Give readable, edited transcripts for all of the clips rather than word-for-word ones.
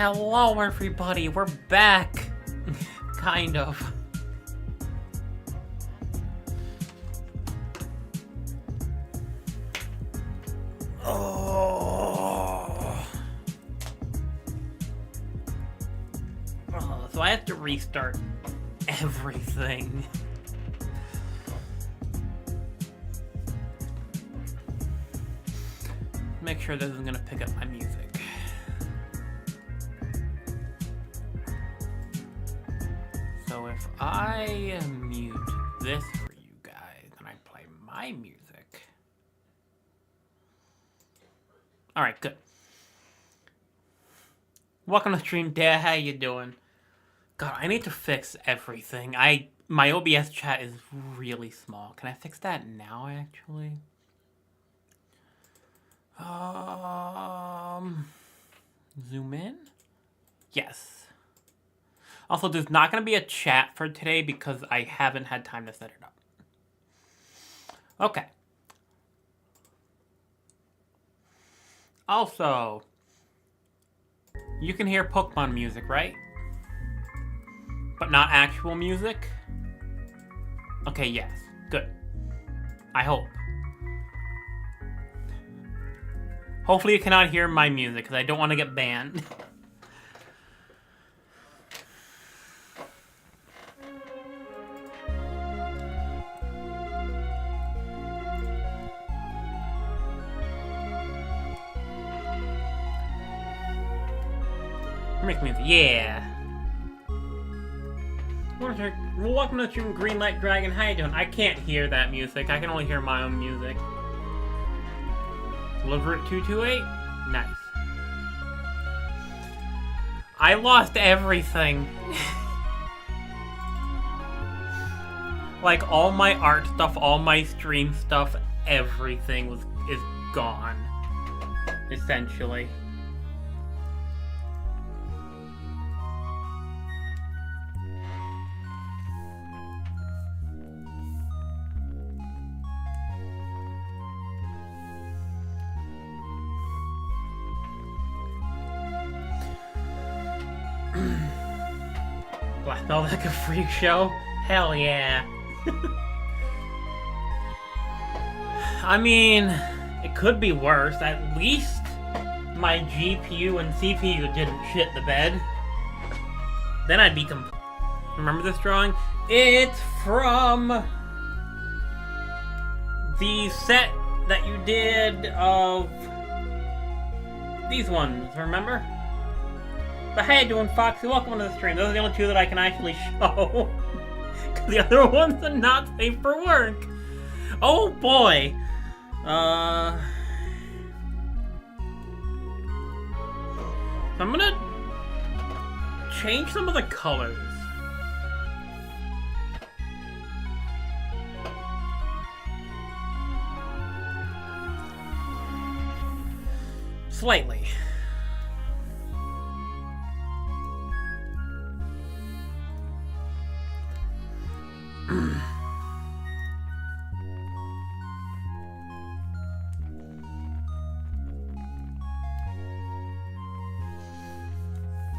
Hello, everybody. We're back. Kind of. So I have to restart everything. Make sure this isn't gonna pick up my music. So if I mute this for you guys and I play my music. Alright, good. Welcome to stream, Dad. How you doing? God, I need to fix everything. My OBS chat is really small. Can I fix that now, actually? Zoom in? Yes. Also, there's not going to be a chat for today because I haven't had time to set it up. Okay. Also, you can hear Pokemon music, right? But not actual music? Okay, yes. Good. I hope. Hopefully you cannot hear my music, because I don't want to get banned. Make music, yeah. Welcome to stream, Greenlight Dragon. How you doing? I can't hear that music. I can only hear my own music. Deliver it 228? Nice. I lost everything. Like all my art stuff, all my stream stuff, everything is gone. Essentially. Do I smell like a freak show? Hell yeah. I mean, it could be worse. At least my GPU and CPU didn't shit the bed. Then I'd be Remember this drawing? It's from the set that you did of these ones, remember? But how you doing, Foxy? Welcome to the stream. Those are the only two that I can actually show. Because the other ones are not safe for work. Oh boy. So I'm gonna change some of the colors. Slightly.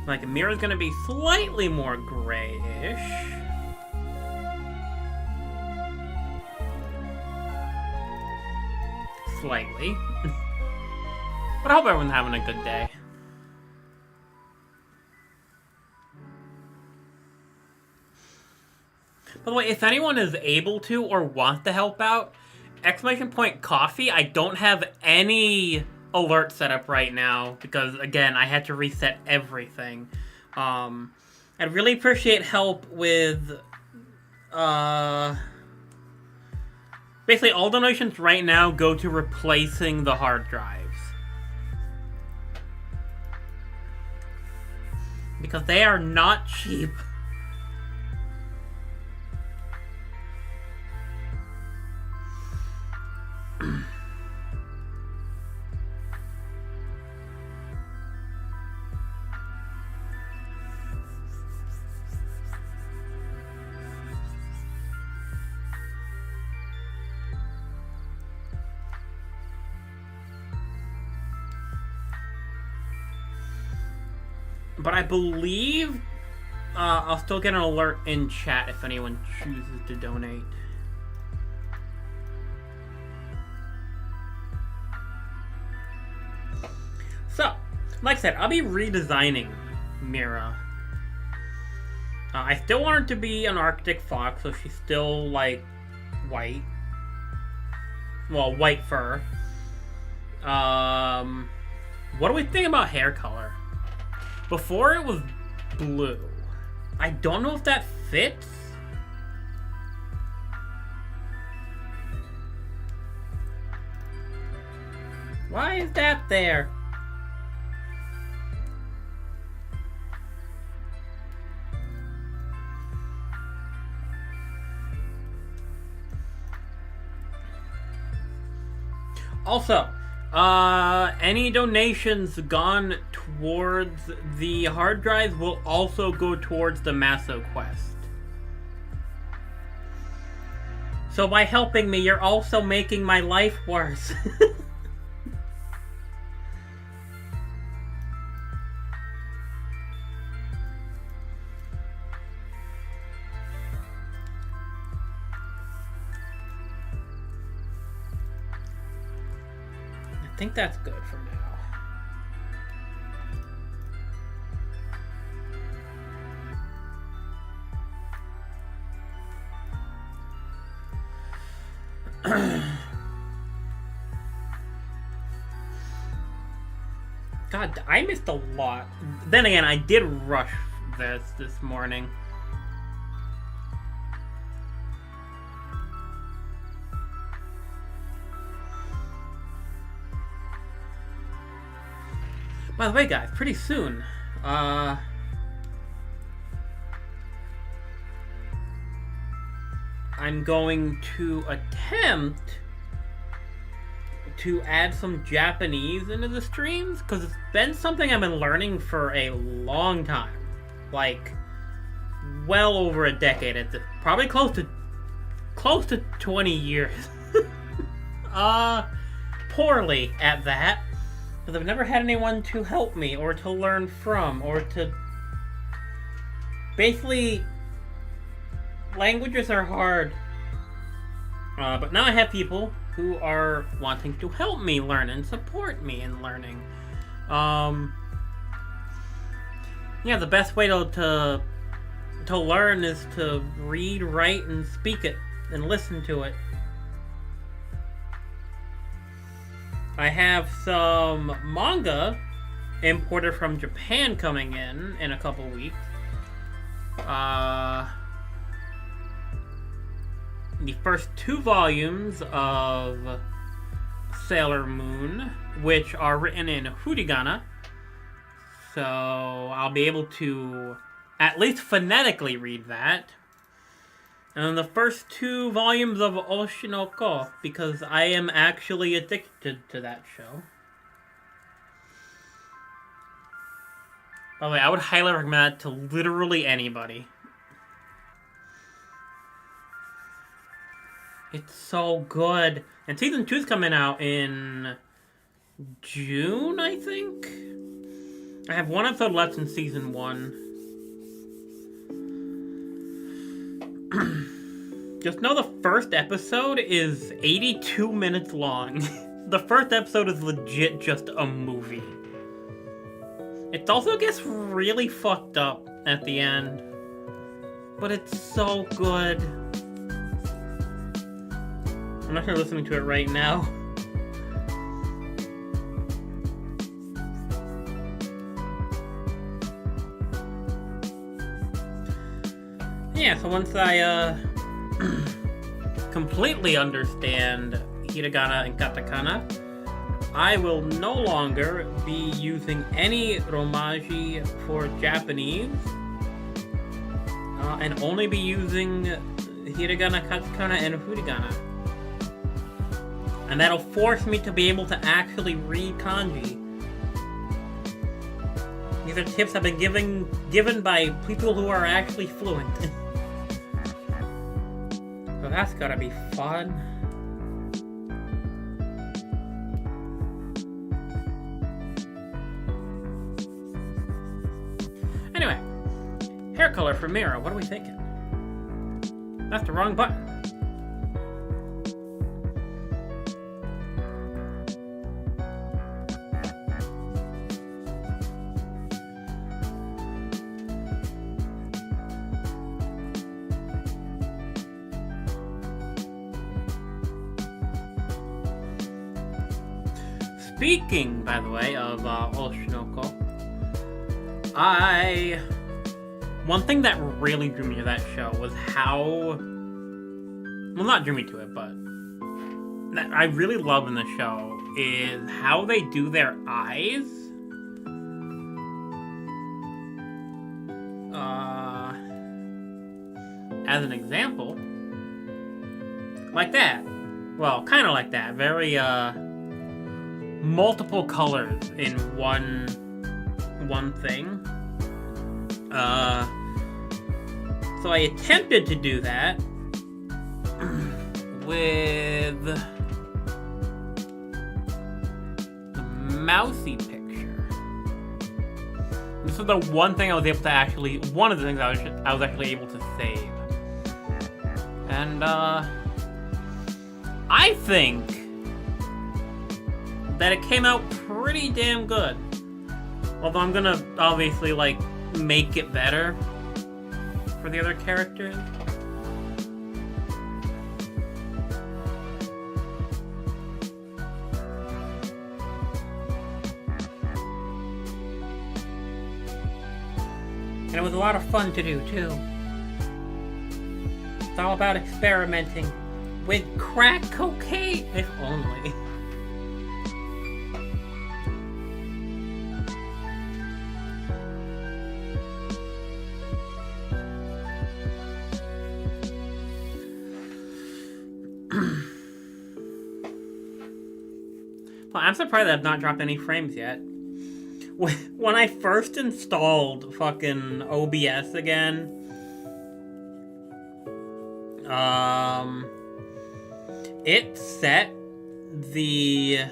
Like, Mira's gonna be slightly more grayish. Slightly. But I hope everyone's having a good day. By the way, if anyone is able to or wants to help out, !kofi, I don't have any alert set up right now because, again, I had to reset everything. I'd really appreciate help with, basically all donations right now go to replacing the hard drives. Because they are not cheap. But I believe I'll still get an alert in chat if anyone chooses to donate. So, like I said, I'll be redesigning Mira. I still want her to be an Arctic fox, so she's still, like, white. Well, white fur. What do we think about hair color? Before it was blue. I don't know if that fits. Why is that there? Also, any donations gone towards the hard drives will also go towards the Masso quest. So by helping me, you're also making my life worse. I think that's good for now. God, I missed a lot. Then again, I did rush this morning. By the way, guys, pretty soon, I'm going to attempt to add some Japanese into the streams, because it's been something I've been learning for a long time. Like, well over a decade at this, probably close to 20 years. Poorly at that. Because I've never had anyone to help me, or to learn from, or to... Basically, languages are hard. But now I have people who are wanting to help me learn and support me in learning. Yeah, the best way to learn is to read, write, and speak it, and listen to it. I have some manga imported from Japan coming in a couple weeks. The first 2 volumes of Sailor Moon, which are written in hiragana. So I'll be able to at least phonetically read that. And then the first 2 volumes of Oshinoko, because I am actually addicted to that show. By the way, I would highly recommend that to literally anybody. It's so good. And season 2's coming out in June, I think? I have 1 episode left in season 1. Just know the first episode is 82 minutes long. The first episode is legit just a movie. It also gets really fucked up at the end. But it's so good. I'm not sure listening to it right now. Yeah, so once I completely understand hiragana and katakana, I will no longer be using any romaji for Japanese, and only be using hiragana, katakana, and furigana. And that'll force me to be able to actually read kanji. These are tips I've been given by people who are actually fluent. So that's gotta be fun. hair color for Mira. What are we thinking? That's the wrong button. Speaking, by the way, of Oshinoko, one thing that really drew me to that show was how, well, not drew me to it, but that I really love in the show is how they do their eyes. As an example, like that. Well, kind of like that. Very, multiple colors in one thing. So I attempted to do that with the Mousy picture. This is the one thing I was able to actually, one of the things I was actually able to save. And I think that it came out pretty damn good. Although I'm gonna obviously like make it better for the other characters. And it was a lot of fun to do too. It's all about experimenting with crack cocaine, if only. Well, I'm surprised I've not dropped any frames yet. When I first installed fucking OBS again, it set the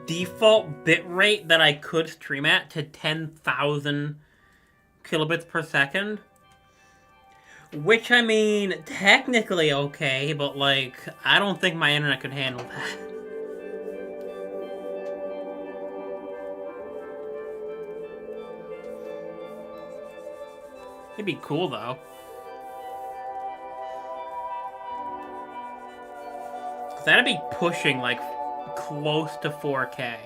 default bitrate that I could stream at to 10,000 kilobits per second. Which, I mean, technically okay, but, like, I don't think my internet could handle that. It'd be cool, though. Cause that'd be pushing, like, close to 4K.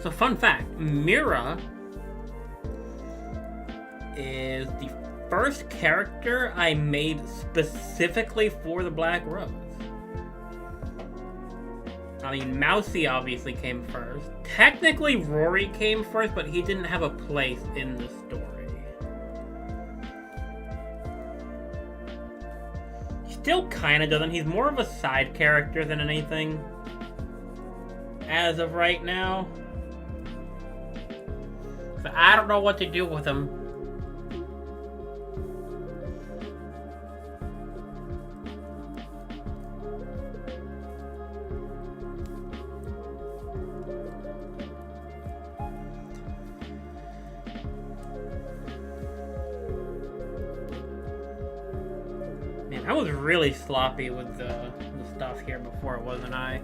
So, fun fact, Mira is the first character I made specifically for the Black Rose. I mean, Mousy obviously came first. Technically, Rory came first, but he didn't have a place in the story. He still kind of doesn't. He's more of a side character than anything as of right now. So I don't know what to do with him. Man, I was really sloppy with the stuff here before, wasn't I?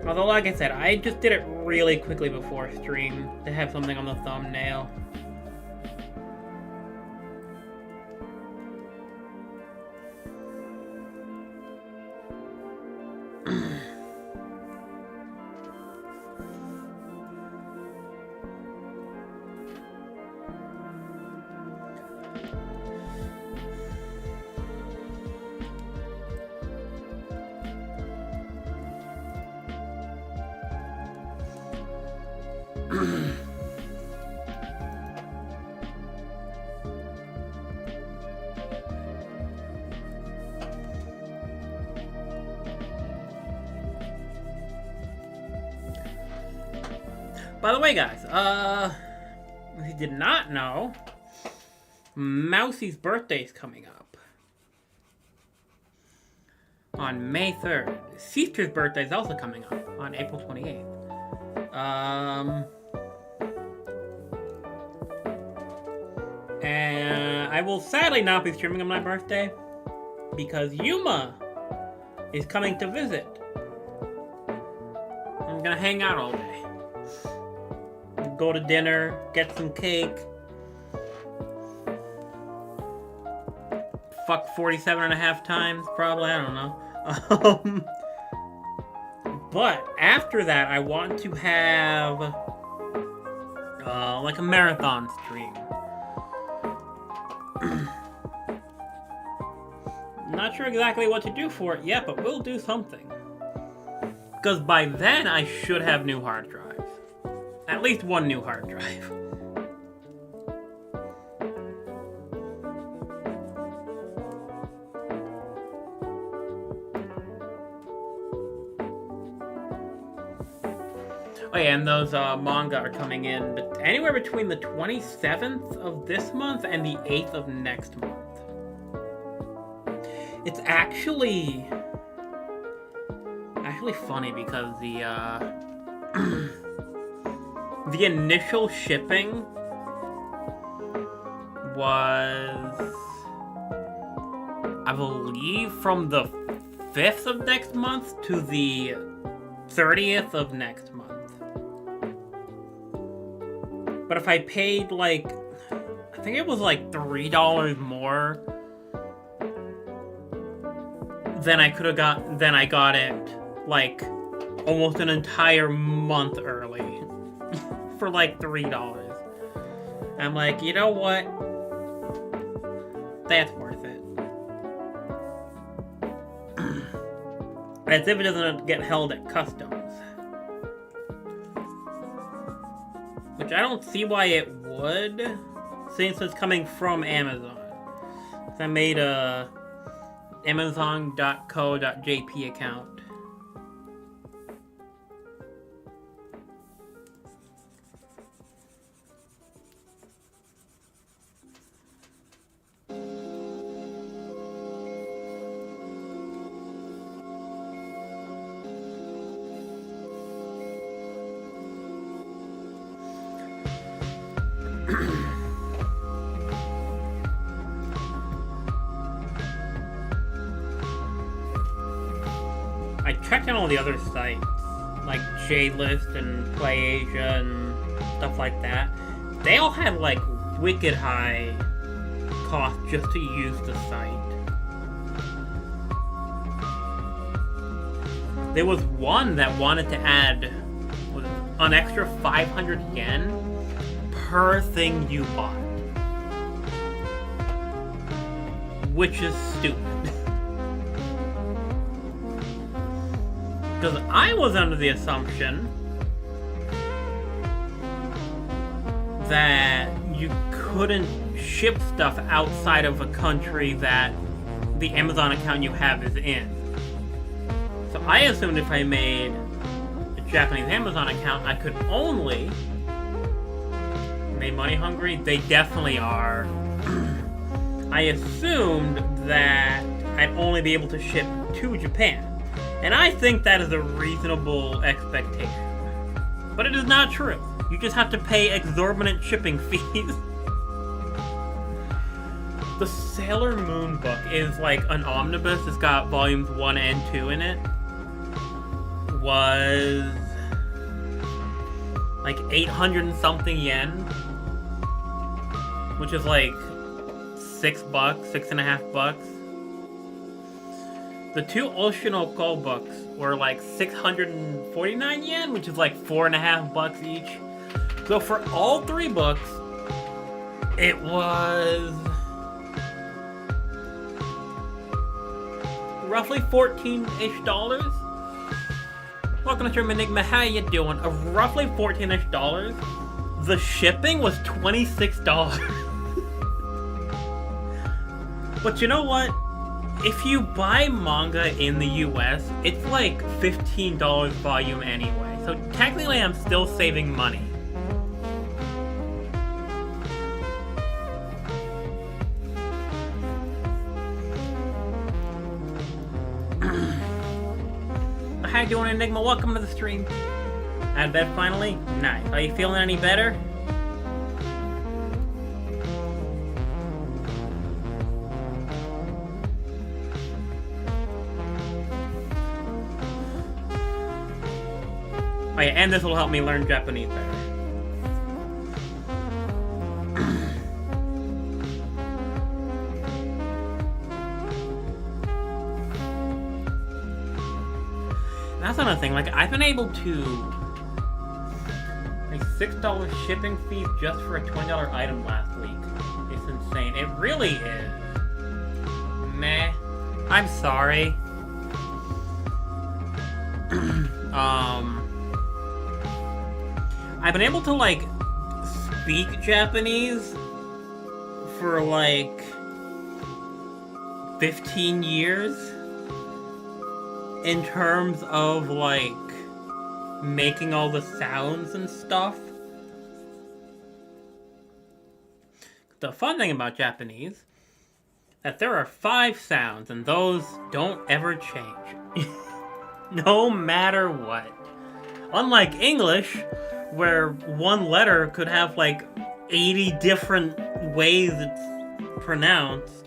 Although, like I said, I just did it really quickly before stream to have something on the thumbnail. By the way, guys, if you did not know, Mousy's birthday's coming up on May 3rd. Sister's birthday's also coming up on April 28th. And I will sadly not be streaming on my birthday because Yuma is coming to visit. I'm gonna hang out all day. Go to dinner, get some cake. Fuck 47.5 times, probably, I don't know. But after that, I want to have like a marathon stream. Not sure exactly what to do for it yet, but we'll do something. Because by then, I should have new hard drives. At least one new hard drive. Oh yeah, and those manga are coming in anywhere between the 27th of this month and the 8th of next month. It's actually funny because the initial shipping was, I believe, from the 5th of next month to the 30th of next month. But if I paid like, I think it was like $3 more, then I got it like almost an entire month early for like $3. I'm like, you know what? That's worth it. As if it doesn't get held at customs. Which I don't see why it would, since it's coming from Amazon. So I made a Amazon.co.jp account. I checked on all the other sites, like JList and PlayAsia and stuff like that. They all had like wicked high cost just to use the site. There was one that wanted to add an extra 500 yen per thing you bought, which is stupid. Because I was under the assumption that you couldn't ship stuff outside of a country that the Amazon account you have is in. So I assumed if I made a Japanese Amazon account, I could only... They money hungry? They definitely are. I assumed that I'd only be able to ship to Japan. And I think that is a reasonable expectation. But it is not true. You just have to pay exorbitant shipping fees. The Sailor Moon book is like an omnibus. It's got volumes 1 and 2 in it. Was like 800 and something yen. Which is like $6, $6.50. The two Oshinoko books were like 649 yen, which is like $4.50 each. So for all three books, it was roughly $14-ish. Welcome to Stream Enigma, how you doing? Roughly $14-ish. The shipping was $26. But you know what? If you buy manga in the US, it's like $15 volume anyway. So technically I'm still saving money. How you doing, Enigma? Welcome to the stream. Out of bed finally? Nice. Are you feeling any better? Oh yeah, and this will help me learn Japanese better. That's another thing, like, I've been able to... a $6 shipping fee just for a $20 item last week. It's insane. It really is. Meh. I'm sorry. I've been able to, like, speak Japanese for, like, 15 years. In terms of, like, making all the sounds and stuff. The fun thing about Japanese, that there are 5 sounds, and those don't ever change. No matter what. Unlike English, where one letter could have, like, 80 different ways it's pronounced.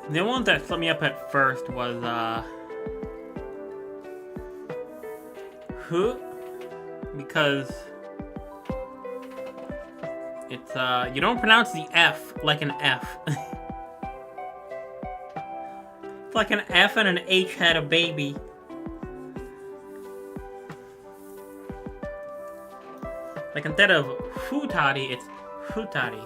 The one that slipped me up at first was, who? Because it's, you don't pronounce the F like an F. It's like an F and an H had a baby. Like, instead of futari, it's futari.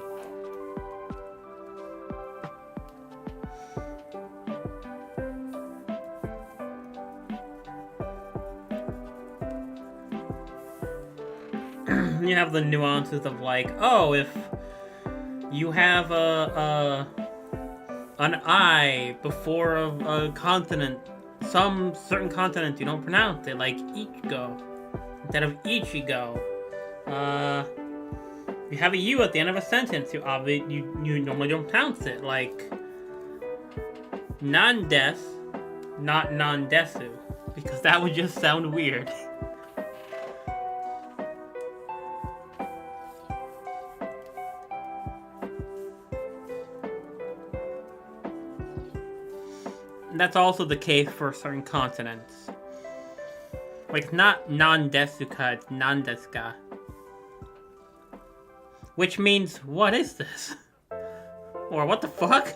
You have the nuances of, like, oh, if you have an I before a consonant, some certain consonants you don't pronounce it, like ichigo instead of ichigo. You have a U at the end of a sentence, you normally don't pronounce it, like nandes, not nandesu, because that would just sound weird. That's also the case for certain consonants. Like, it's not nandesuka, it's nandesuka. Which means, what is this? Or what the fuck?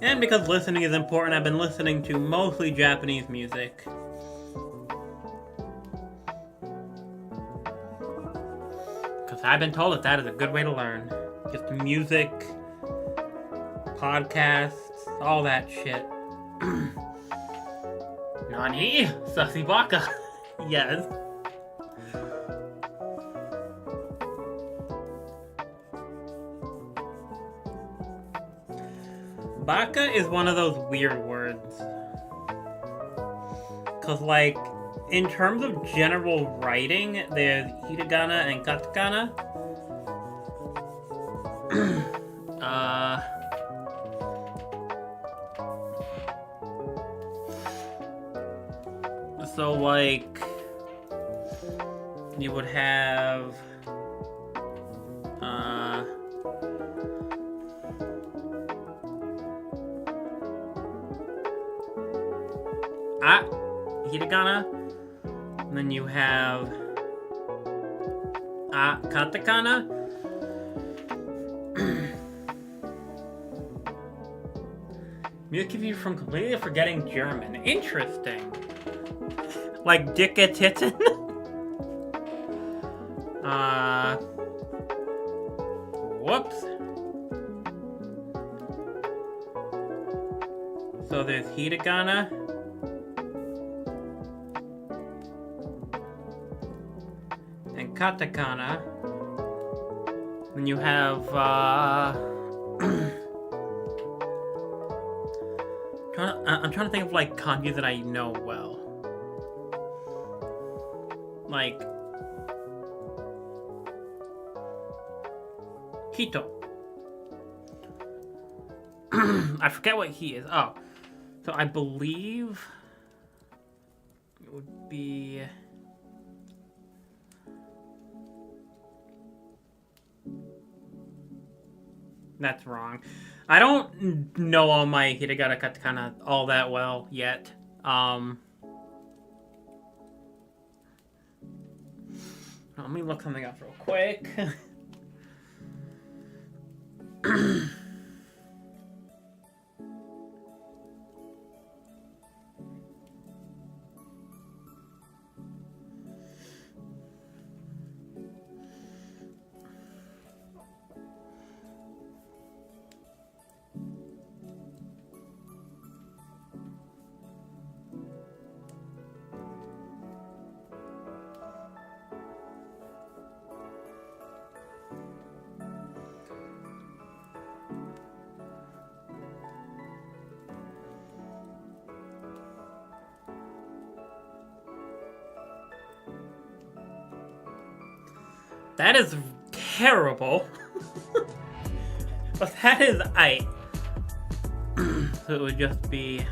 And because listening is important, I've been listening to mostly Japanese music. Because I've been told that is a good way to learn. Just music, podcasts, all that shit. Nani? Sussy baka. Yes. Baka is one of those weird words. Cause, like, in terms of general writing, there's hiragana and katakana. So, like, you would have hiragana. And then you have katakana. Music keeps you from completely forgetting German. Interesting. Like dicke titten. Whoops. So there's hiragana. And katakana. Then you have I'm trying to think of like kanji that I know well. Like Hito. I forget what he is. Oh. So I believe it would be that's wrong. I don't know all my hiragana katakana all that well yet. Let me look something up real quick. That is terrible. But that is I. So it would just be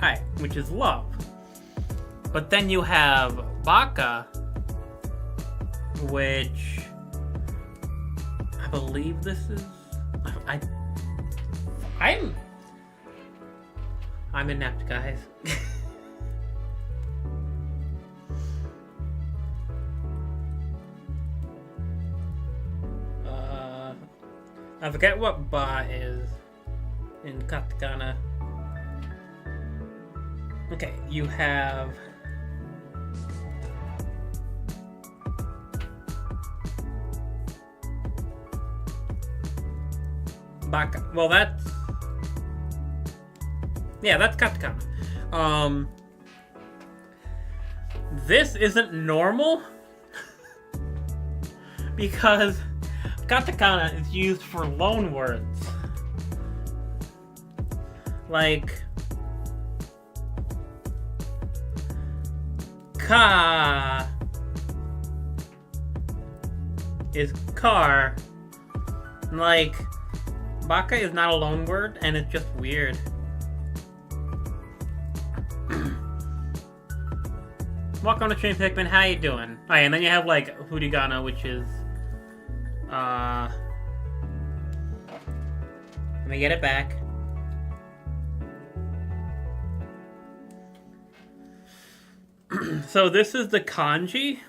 I, which is love. But then you have baka, which I believe this is I'm inept, guys. I forget what ba is in katakana. Okay, you have baka. Well, that's katakana. This isn't normal because katakana is used for loan words. Like ka is car. Like baka is not a loan word and it's just weird. Welcome to Stream Pikmin, how you doing? Alright, and then you have like hiragana, which is let me get it back. So this is the kanji,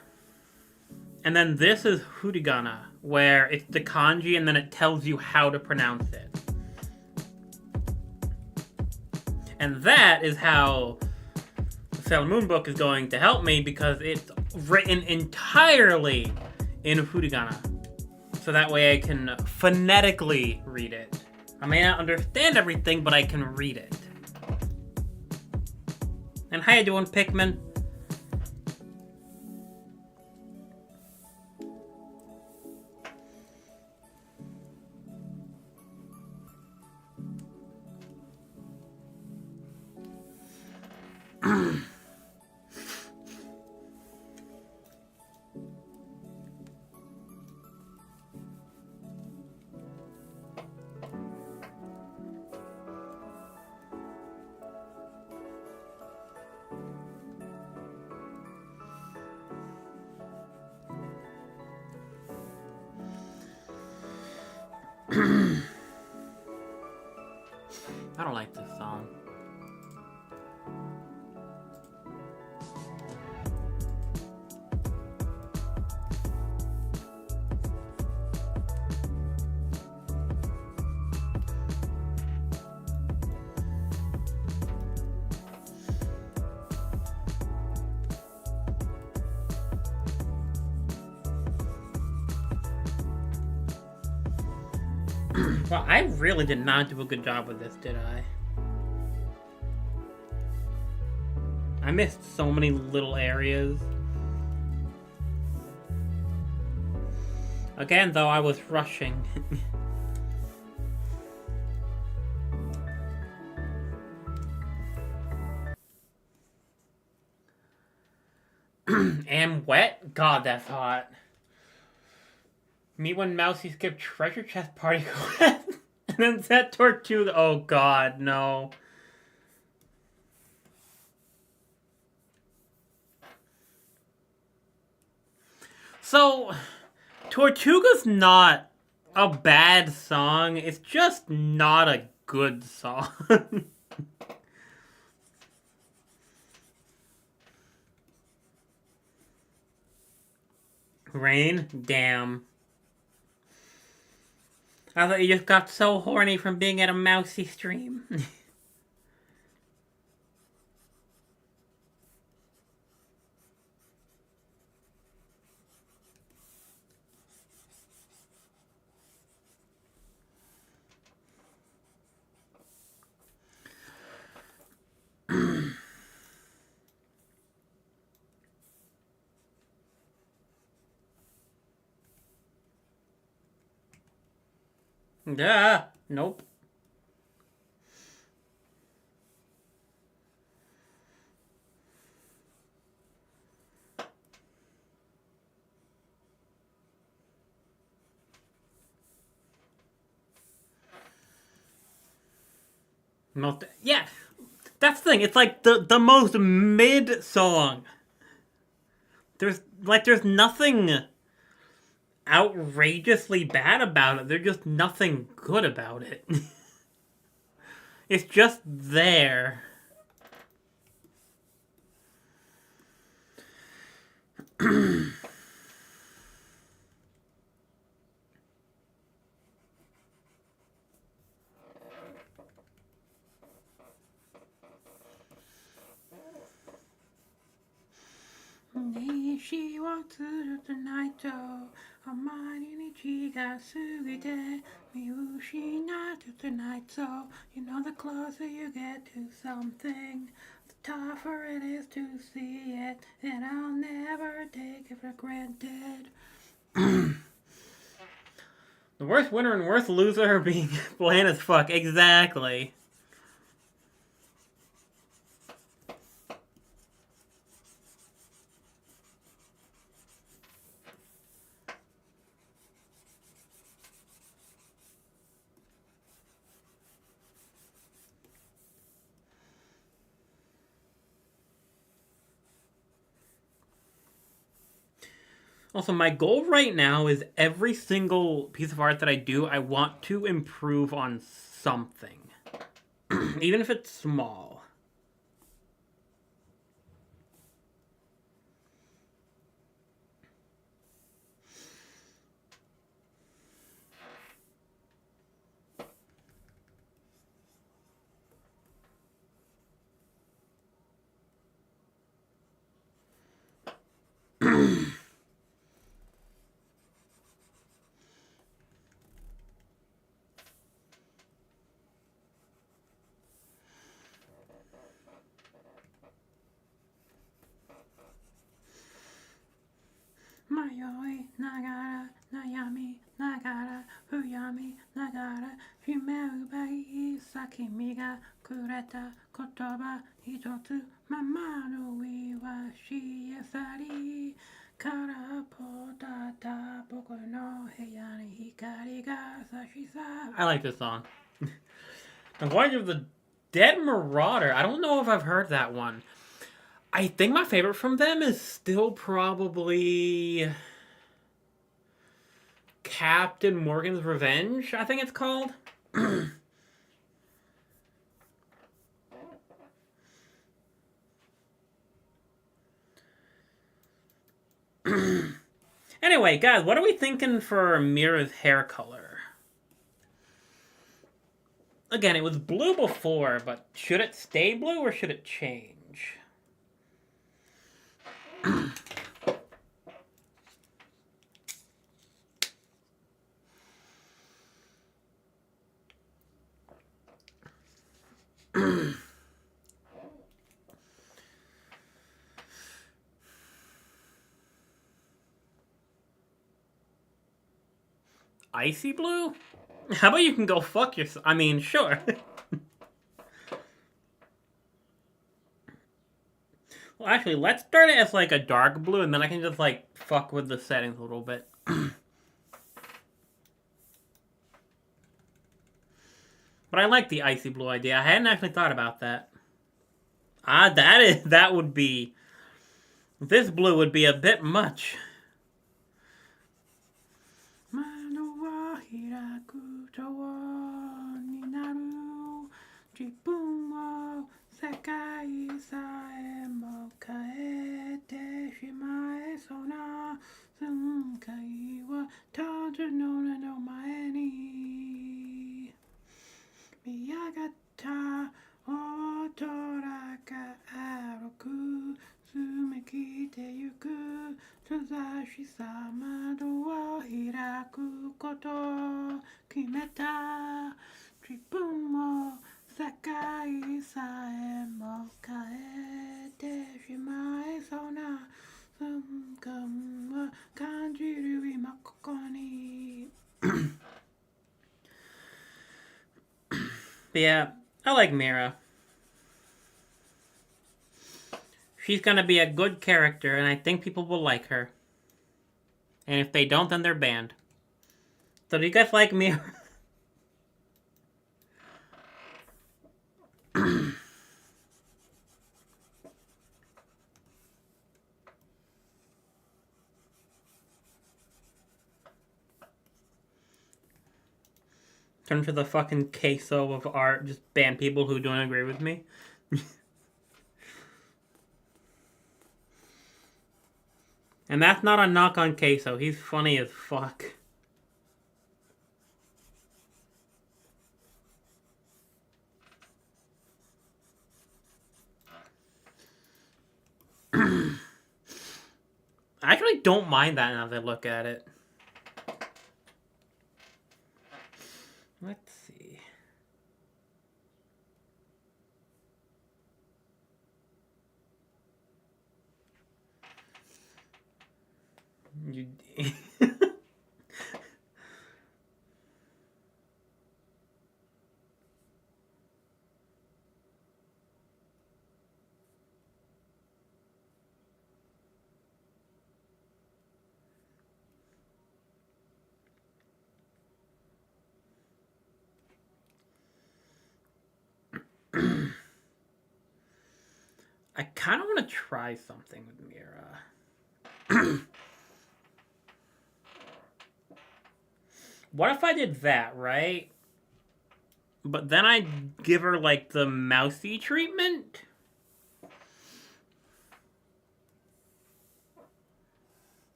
and then this is hiragana, where it's the kanji and then it tells you how to pronounce it. And that is how the Sailor Moon book is going to help me, because it's written entirely in hiragana. So that way I can phonetically read it. I may not understand everything, but I can read it. And how you doing, Pikmin? I don't like this song. Well, I really did not do a good job with this, did I? I missed so many little areas. Again, though, I was rushing. And wet? God, that's hot. Me when Mousy skipped treasure chest party quest. And then set Tortuga. Oh god, no. So, Tortuga's not a bad song. It's just not a good song. Rain? Damn. I thought you just got so horny from being at a Mousy stream. Duh. Nope. Yeah, that's the thing. It's like the most mid song. There's nothing outrageously bad about it. There's just nothing good about it. It's just there. She walked through the night door. あまりに日が過ぎて見失って tonight. So you know the closer you get to something, the tougher it is to see it, and I'll never take it for granted. The worst winner and worst loser are being bland as fuck. Exactly. Also, my goal right now is every single piece of art that I do, I want to improve on something. Even if it's small. Mayoi nagara nayami nagara fuyami nagara hime ubai sakimi ga kureta kotoba hitotsu mama no iwashi yasari kara potata boku no heya ni hikari ga sashisa. I like this song. The Voyage of the Dead Marauder. I don't know if I've heard that one. I think my favorite from them is still probably Captain Morgan's Revenge, I think it's called. Anyway, guys, what are we thinking for Mira's hair color? Again, it was blue before, but should it stay blue or should it change? Icy blue? How about you can go fuck yourself? I mean, sure. Well, actually, let's start it as like a dark blue, and then I can just like fuck with the settings a little bit. But I like the icy blue idea. I hadn't actually thought about that. That would be... This blue would be a bit much. Yeah, I like Mira. She's gonna be a good character, and I think people will like her. And if they don't, then they're banned. So do you guys like Mira? Turn to the fucking queso of art, just ban people who don't agree with me. And that's not a knock on queso, he's funny as fuck. I actually don't mind that now that I look at it. Let's see. You... I kind of want to try something with Mira. What if I did that, right? But then I give her, like, the mousy treatment?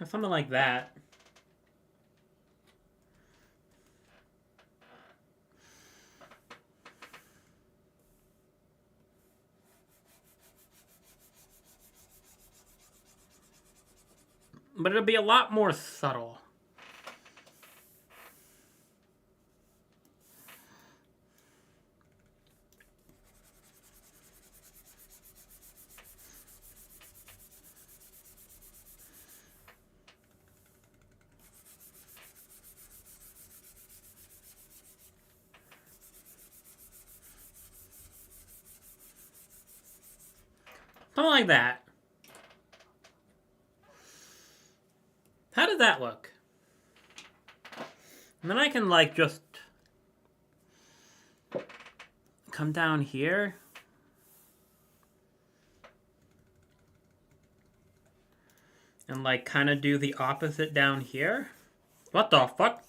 Something like that. But it'll be a lot more subtle. Something like that. How does that look? And then I can, like, just come down here. And like kind of do the opposite down here. What the fuck?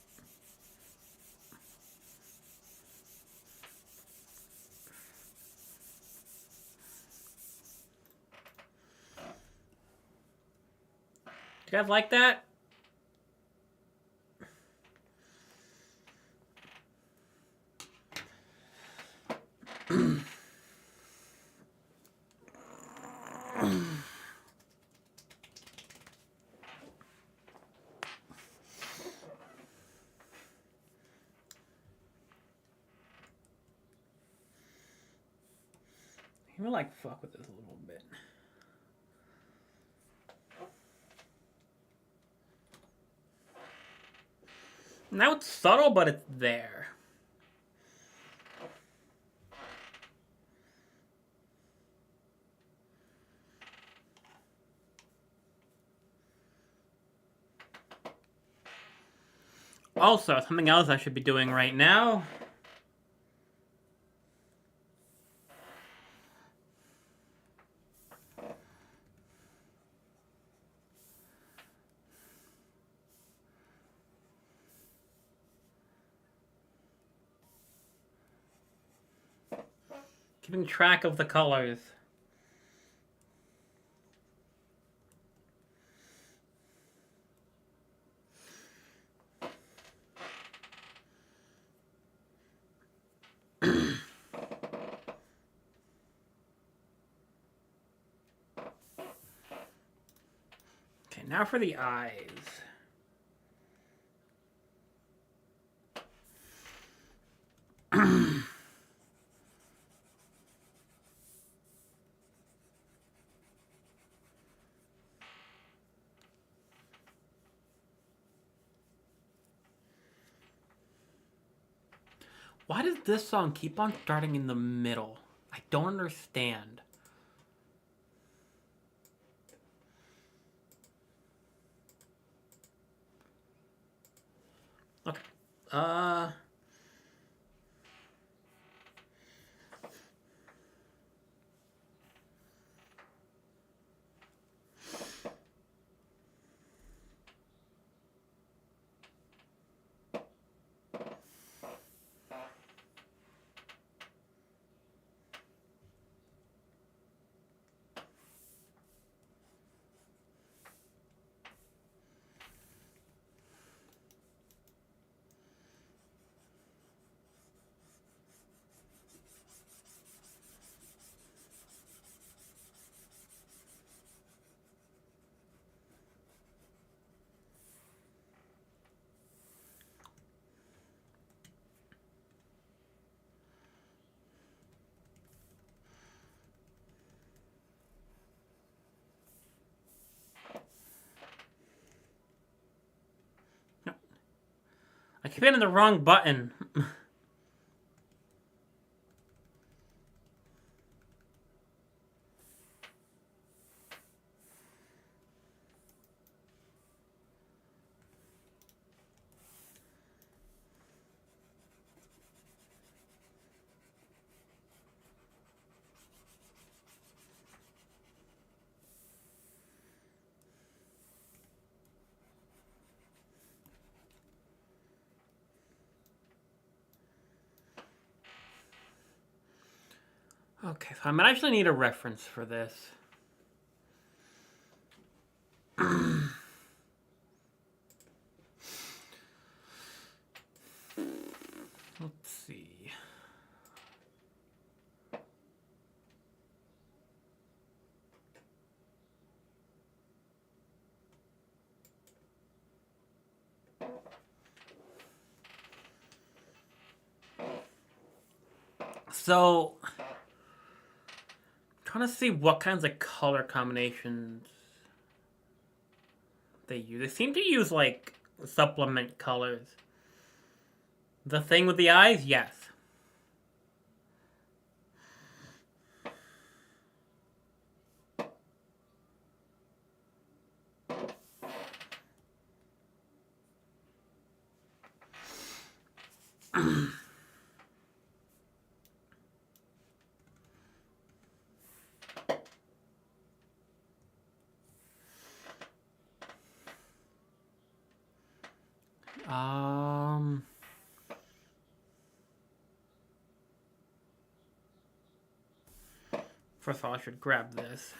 Do you guys like that? I'm gonna like fuck with this a little bit. Now it's subtle, but it's there. Also, something else I should be doing right now. Keeping track of the colors. Okay, now for the eyes. Why does this song keep on starting in the middle? I don't understand. Okay. I keep hitting the wrong button. Okay, so I might actually need a reference for this. Let's see. So, trying to see what kinds of color combinations they use. They seem to use like supplement colors. The thing with the eyes, yes. First of all, I should grab this.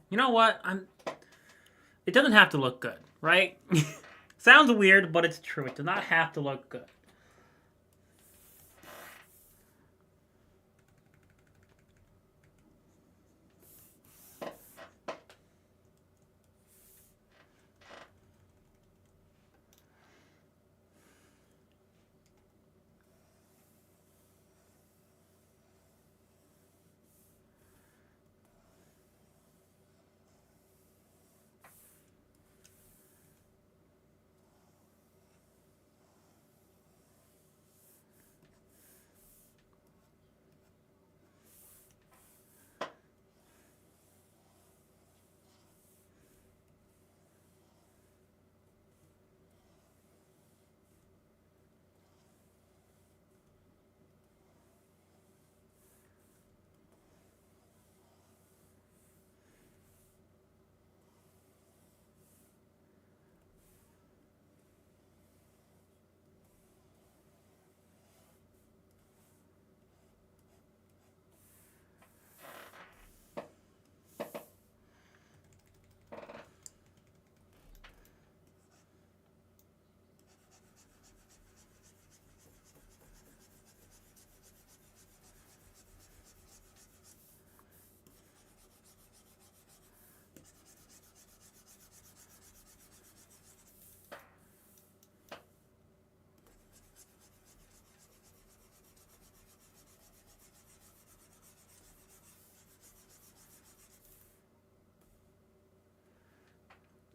You know what? It doesn't have to look good, right? Sounds weird, but it's true. It does not have to look good.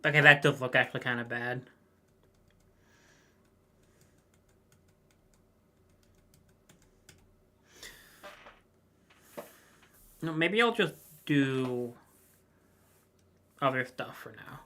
Okay, that does look actually kind of bad. No, maybe I'll just do other stuff for now.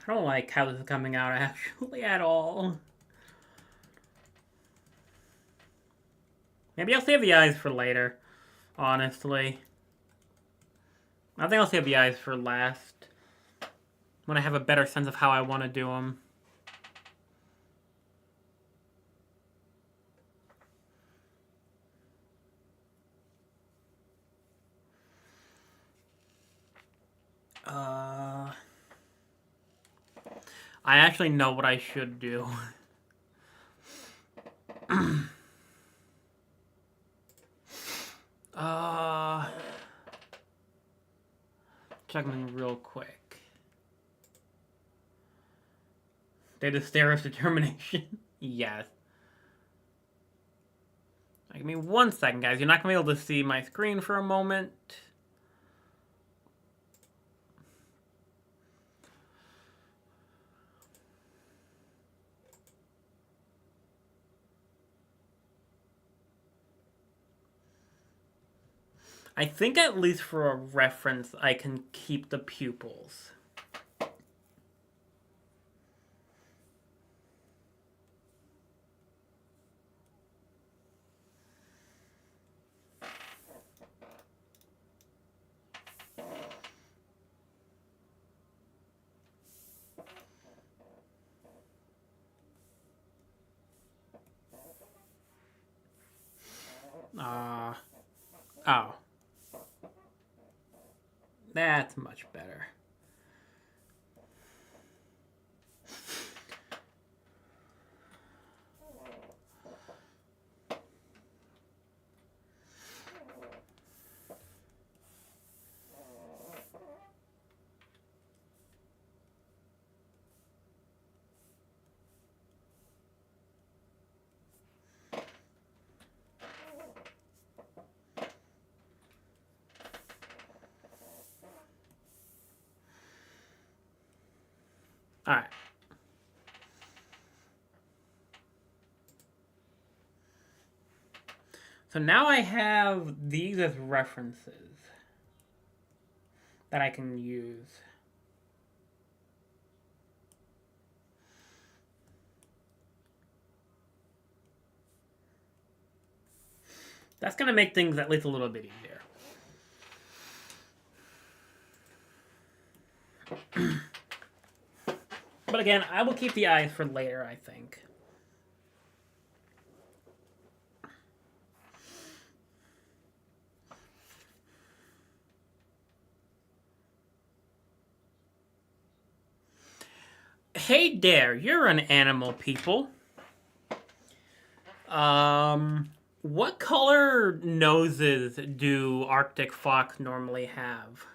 I don't like how this is coming out actually at all. Maybe I'll save the eyes for later, honestly. I think I'll save the eyes for last, when I have a better sense of how I want to do them. I actually know what I should do. Checking real quick. They just stare of determination. Yes. Give me 1 second, guys. You're not going to be able to see my screen for a moment. I think at least for a reference, I can keep the pupils. Oh. That's much better. Alright. So now I have these as references that I can use. That's going to make things at least a little bit easier. But again, I will keep the eyes for later, I think. Hey there, you're an animal people. What color noses do Arctic fox normally have?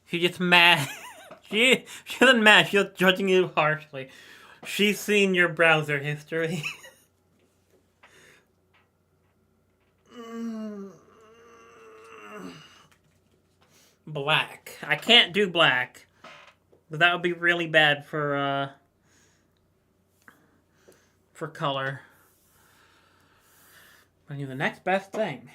She gets mad. she isn't mad, she's judging you harshly. She's seen your browser history. Black. I can't do black. But that would be really bad for color. I do the next best thing.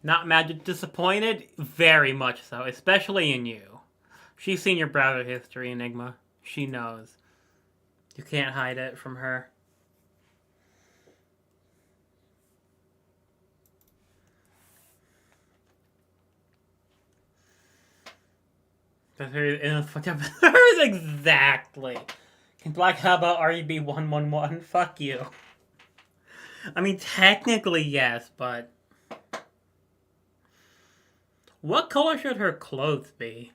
Not mad, disappointed? Very much so, especially in you. She's seen your browser history, Enigma. She knows. You can't hide it from her. That's hers exactly. Can Black how about REB 111? Fuck you. I mean, technically yes, but what color should her clothes be?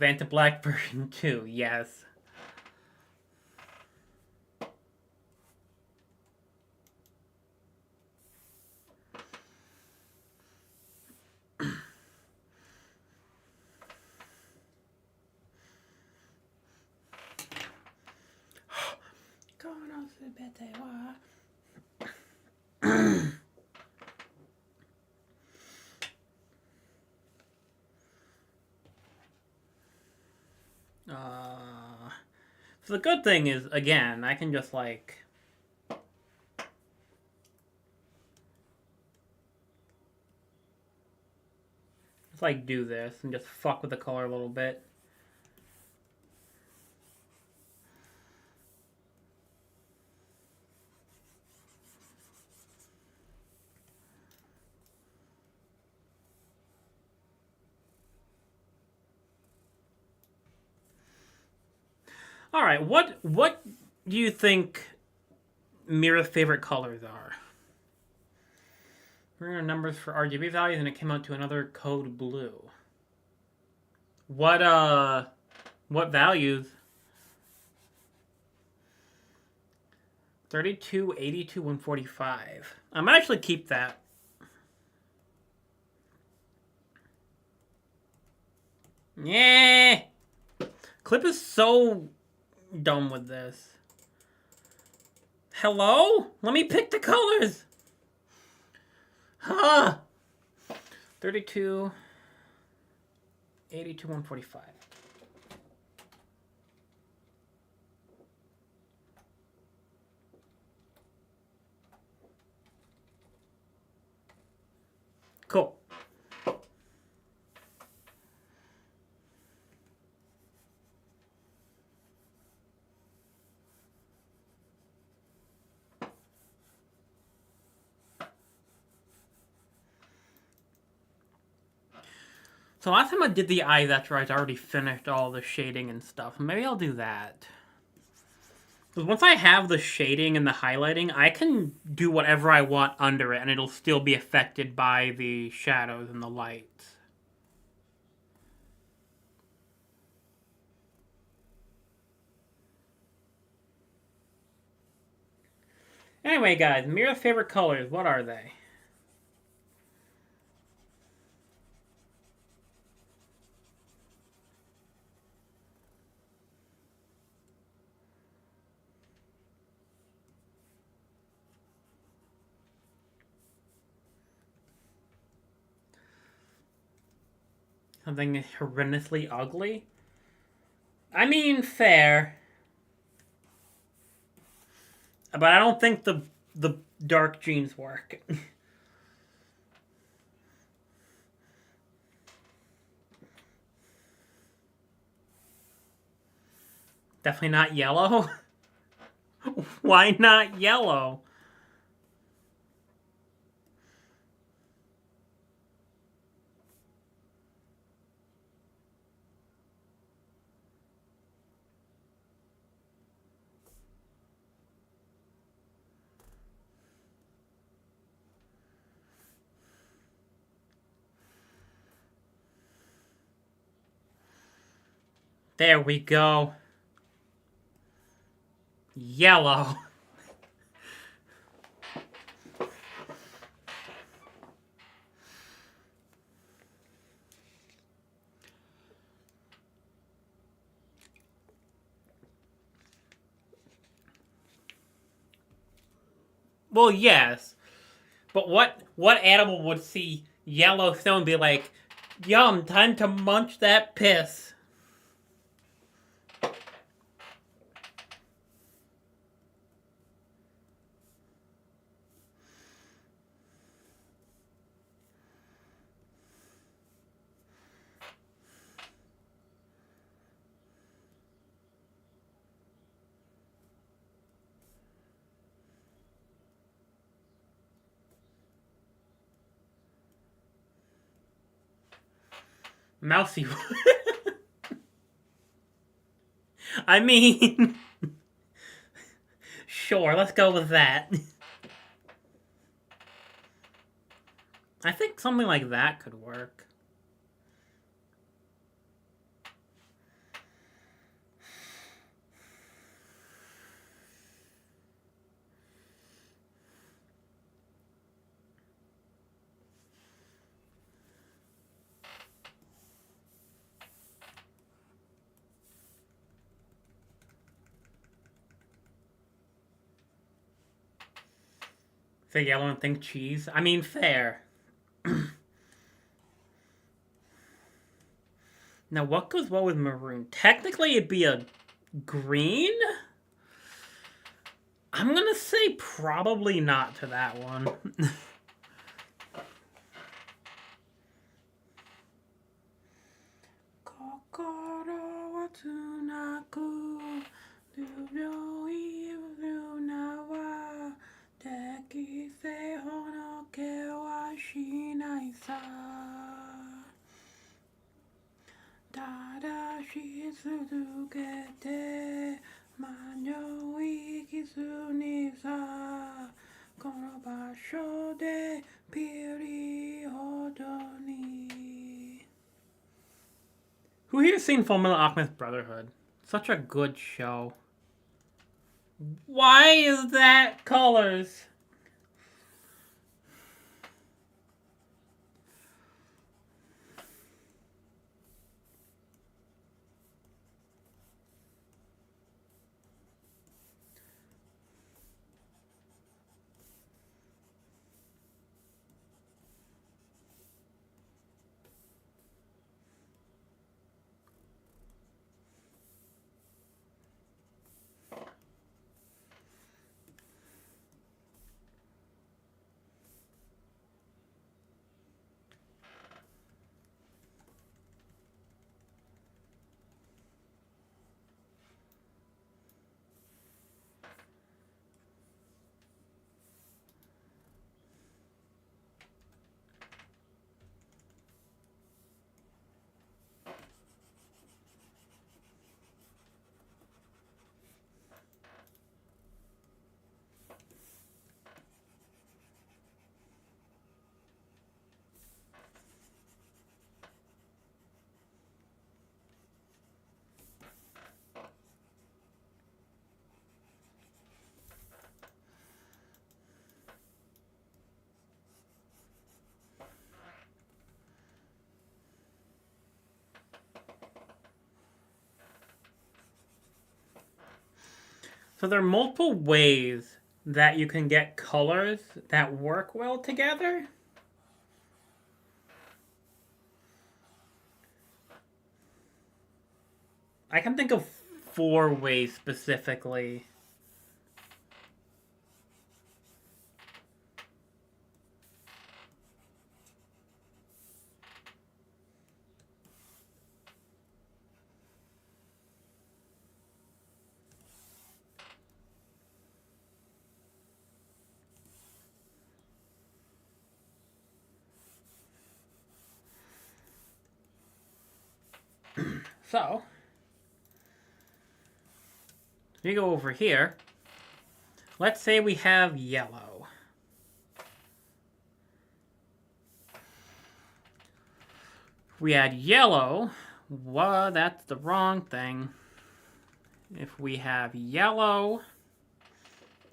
Vanta Black version 2, yes. So the good thing is, again, I can just like do this and just fuck with the color a little bit. All right, what do you think Mira's favorite colors are? We're in numbers for RGB values, and it came out to another code blue. What values? 32, 82, 145. I might actually keep that. Yeah. Clip is so dumb with this. Hello? Let me pick the colors. Huh. 32, 82, 145. Cool. So last time I did the eyes after I'd already finished all the shading and stuff. Maybe I'll do that. Because once I have the shading and the highlighting, I can do whatever I want under it, and it'll still be affected by the shadows and the lights. Anyway, guys, Mira's favorite colors, what are they? Something horrendously ugly? I mean, fair. But I don't think the dark jeans work. Definitely not yellow. Why not yellow? There we go. Yellow. Well, yes. But what animal would see Yellowstone and be like, yum, time to munch that piss? Mousy. I mean, sure, let's go with that. I think something like that could work. Say yellow and think cheese. I mean, fair. Now, what goes well with maroon? Technically, it'd be a green? I'm gonna say probably not to that one. Who here's seen Fullmetal Alchemist Brotherhood? Such a good show. Why is that colors? So there are multiple ways that you can get colors that work well together. I can think of 4 ways specifically. So, we go over here. Let's say we have yellow. If we add yellow, well, that's the wrong thing. If we have yellow,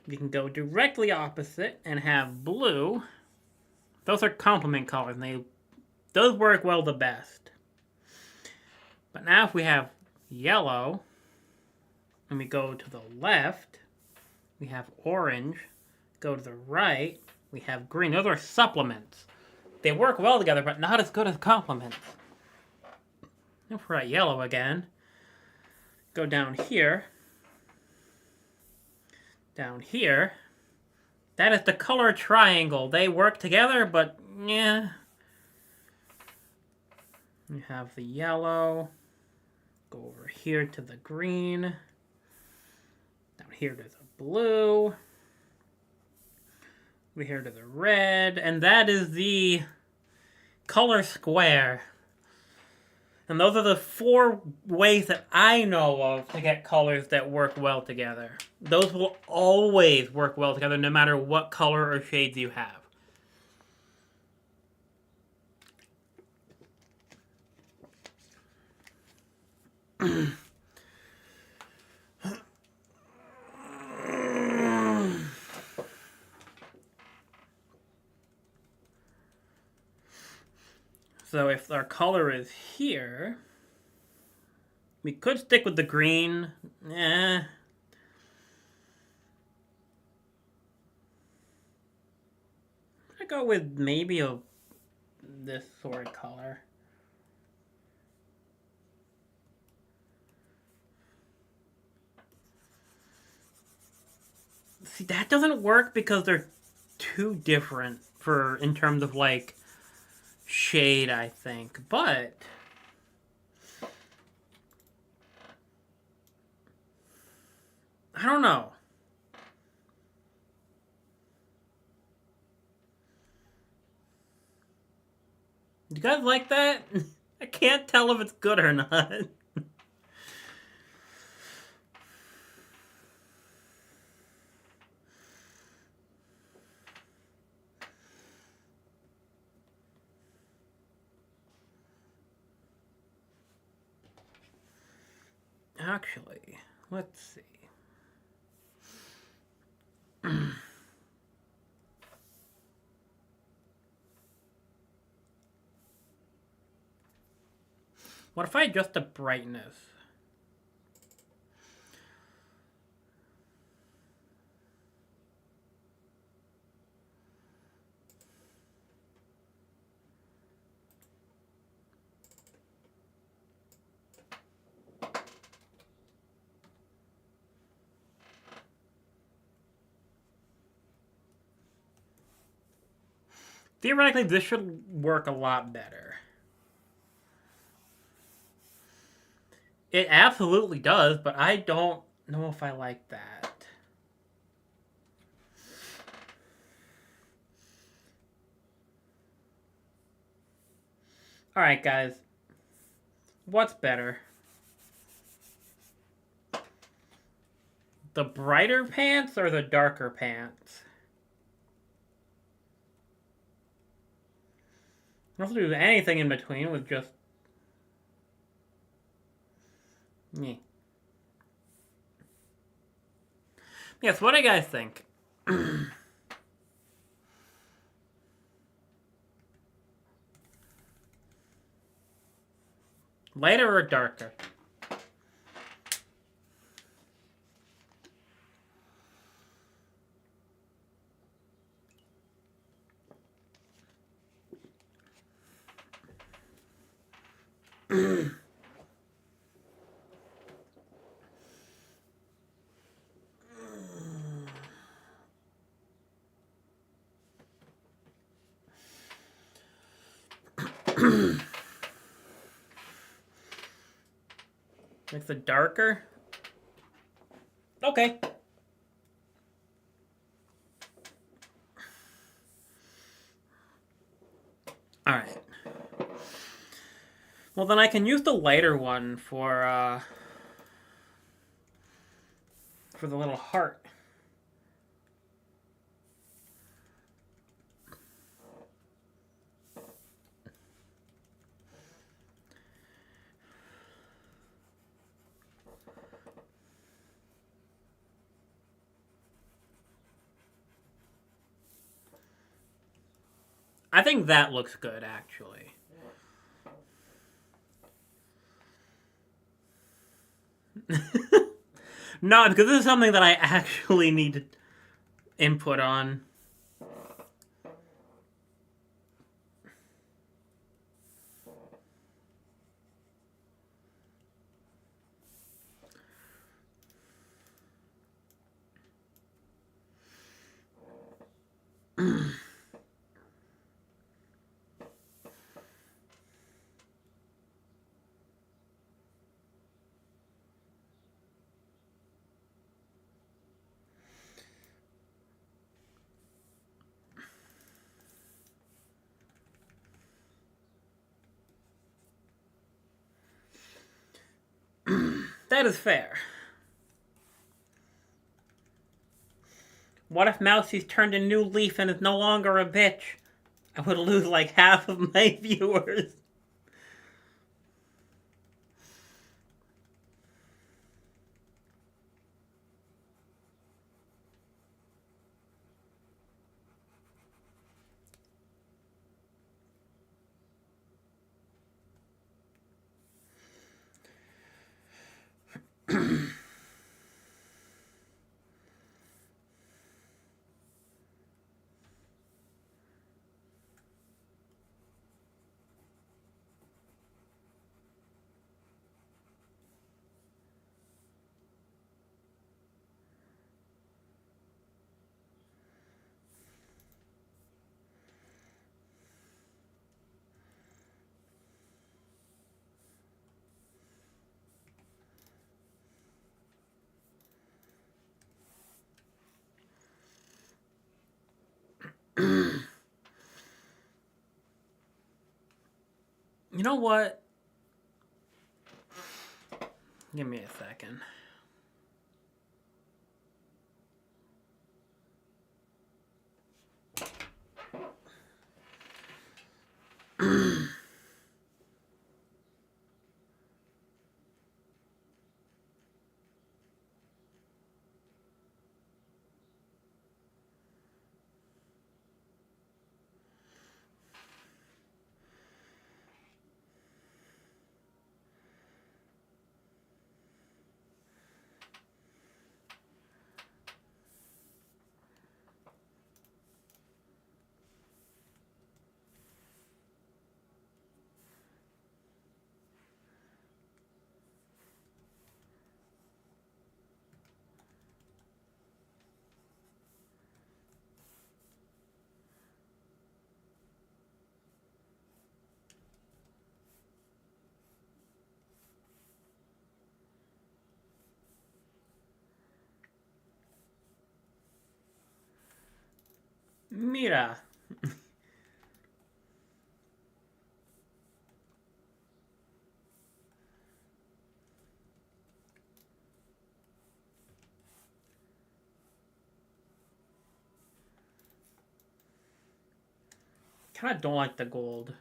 we can go directly opposite and have blue. Those are complement colors, and those work well the best. But now if we have yellow, and we go to the left, we have orange. Go to the right, we have green. Those are supplements. They work well together, but not as good as complements. If we're at yellow again, go down here. Down here, that is the color triangle. They work together, but yeah. You have the yellow. Go over here to the green. Down here to the blue. Over here to the red. And that is the color square. And those are the 4 ways that I know of to get colors that work well together. Those will always work well together no matter what color or shades you have. So if our color is here, we could stick with the green. go with maybe this sort of color. See, that doesn't work because they're too different in terms of like shade, I think. But I don't know. You guys like that? I can't tell if it's good or not. Actually, let's see. What if I adjust the brightness? Theoretically, this should work a lot better. It absolutely does, but I don't know if I like that. Alright, guys. What's better? The brighter pants or the darker pants? I don't have to do anything in between with just... Yeah. Yes, what do you guys think? Lighter or darker? Makes it darker? Okay. Alright. Well, then I can use the lighter one for the little heart. I think that looks good, actually. No, because this is something that I actually need to input on. That is fair. What if Mousy's turned a new leaf and is no longer a bitch? I would lose like half of my viewers. You know what? Give me a second. Mira. Kind of don't like the gold.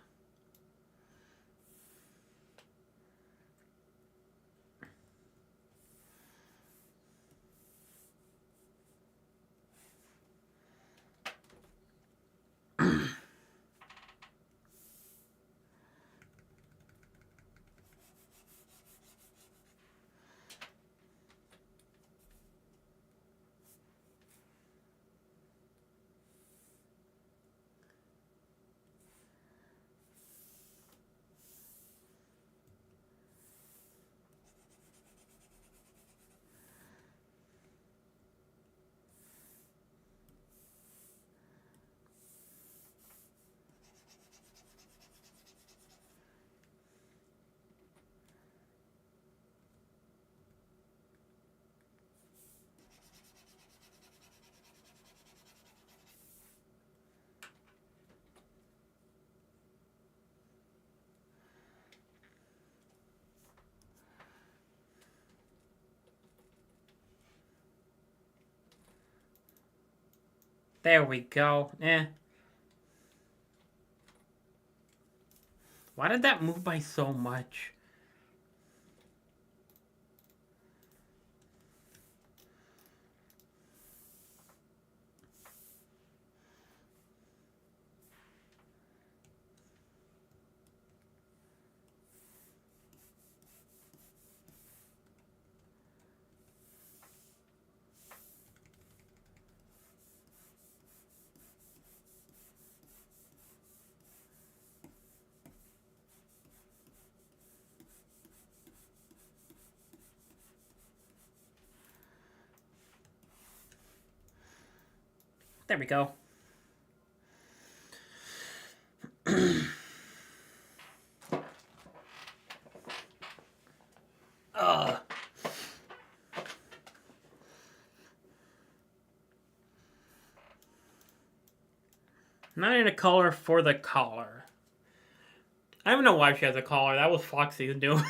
There we go. Why did that move by so much? There we go. Not in a color for the collar. I don't know why she has a collar. That was Foxy's doing.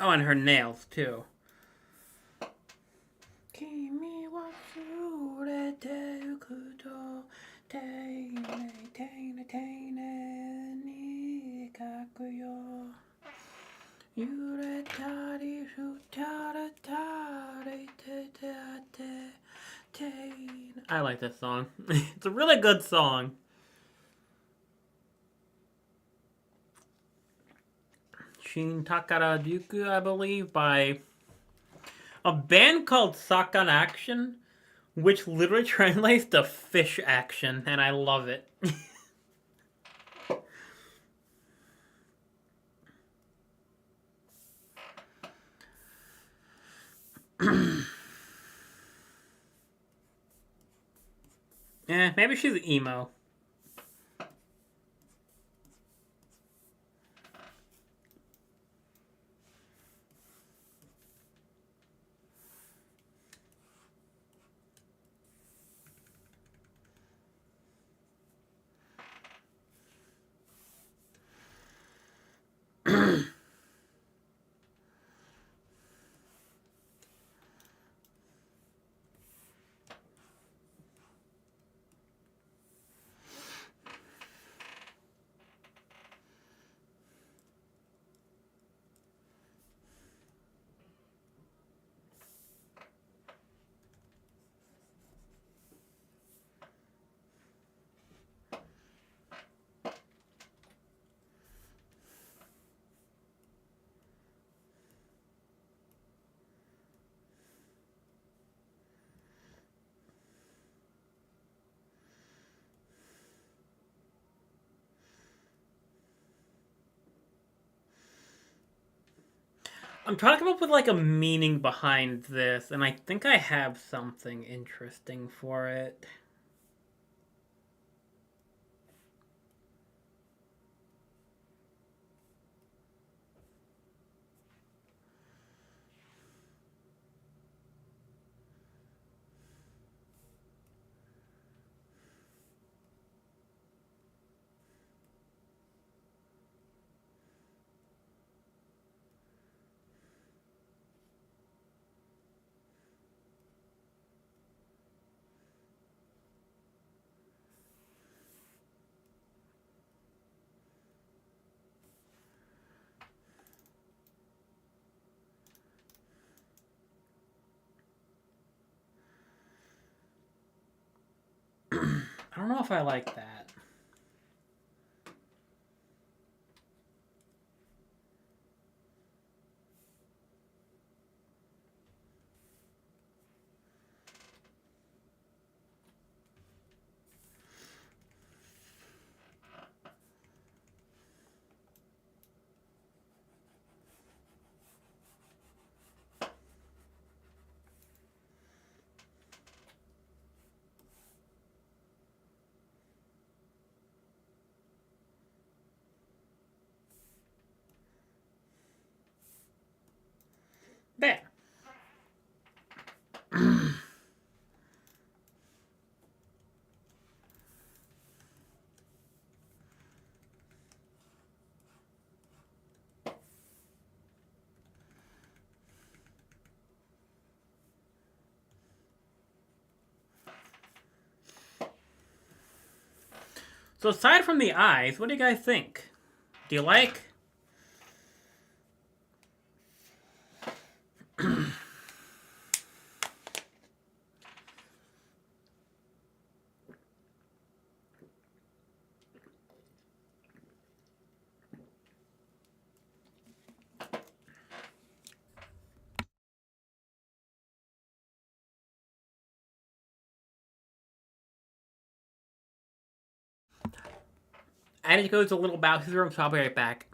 Oh, and her nails, too. I like this song. It's a really good song. Shin Takara Duku, I believe, by a band called Sakan Action, which literally translates to fish action, and I love it. Yeah, maybe she's emo. I'm trying to come up with like a meaning behind this, and I think I have something interesting for it. I don't know if I like that. There. So aside from the eyes, what do you guys think? Do you like? I need to go to a little bouncy room, so I'll be right back.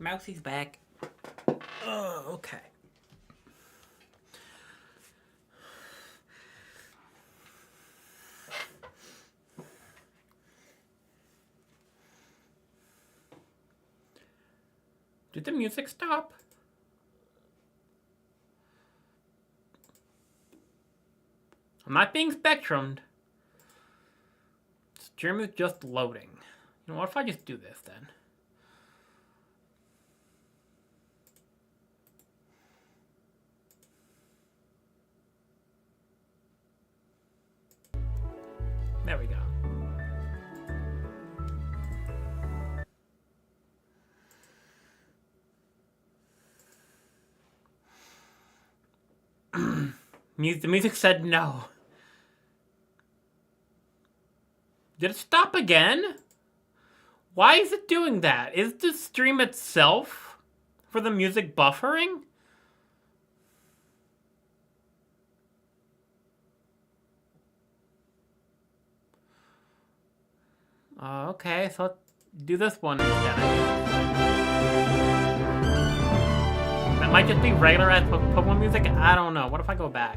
Mousy's back. Oh, okay. Did the music stop? I'm not being spectrumed. Stream is just loading. You know, what if I just do this then? There we go. The music said no. Did it stop again? Why is it doing that? Is the stream itself for the music buffering? Okay, so let's do this one instead. That might just be regular as Pokemon music. I don't know. What if I go back?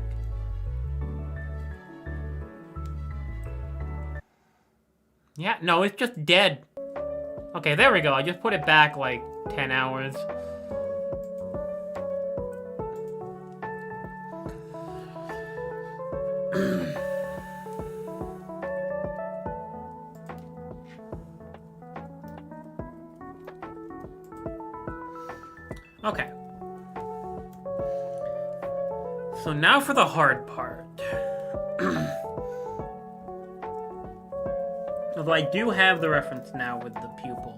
Yeah, no, it's just dead. Okay, there we go. I just put it back like 10 hours. Okay. So now for the hard part. Although I do have the reference now with the pupils.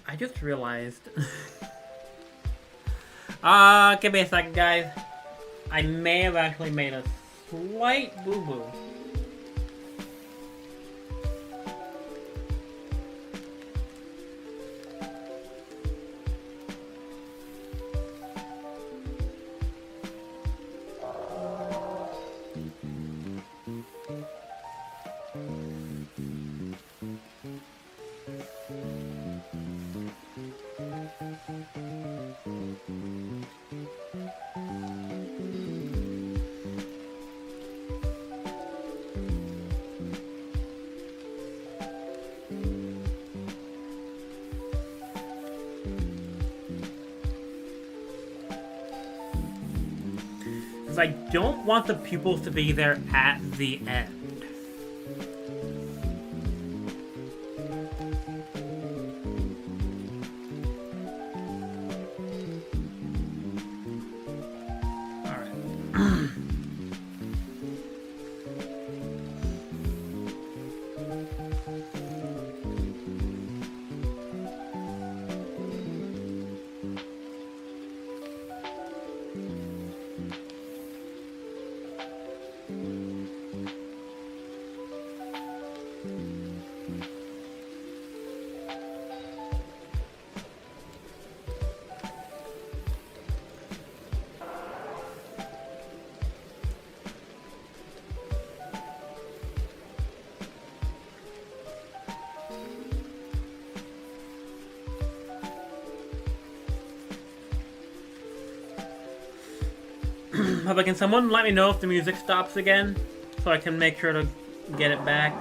I just realized. Give me a second, guys. I may have actually made a slight boo-boo. I don't want the pupils to be there at the end. But can someone let me know if the music stops again, so I can make sure to get it back?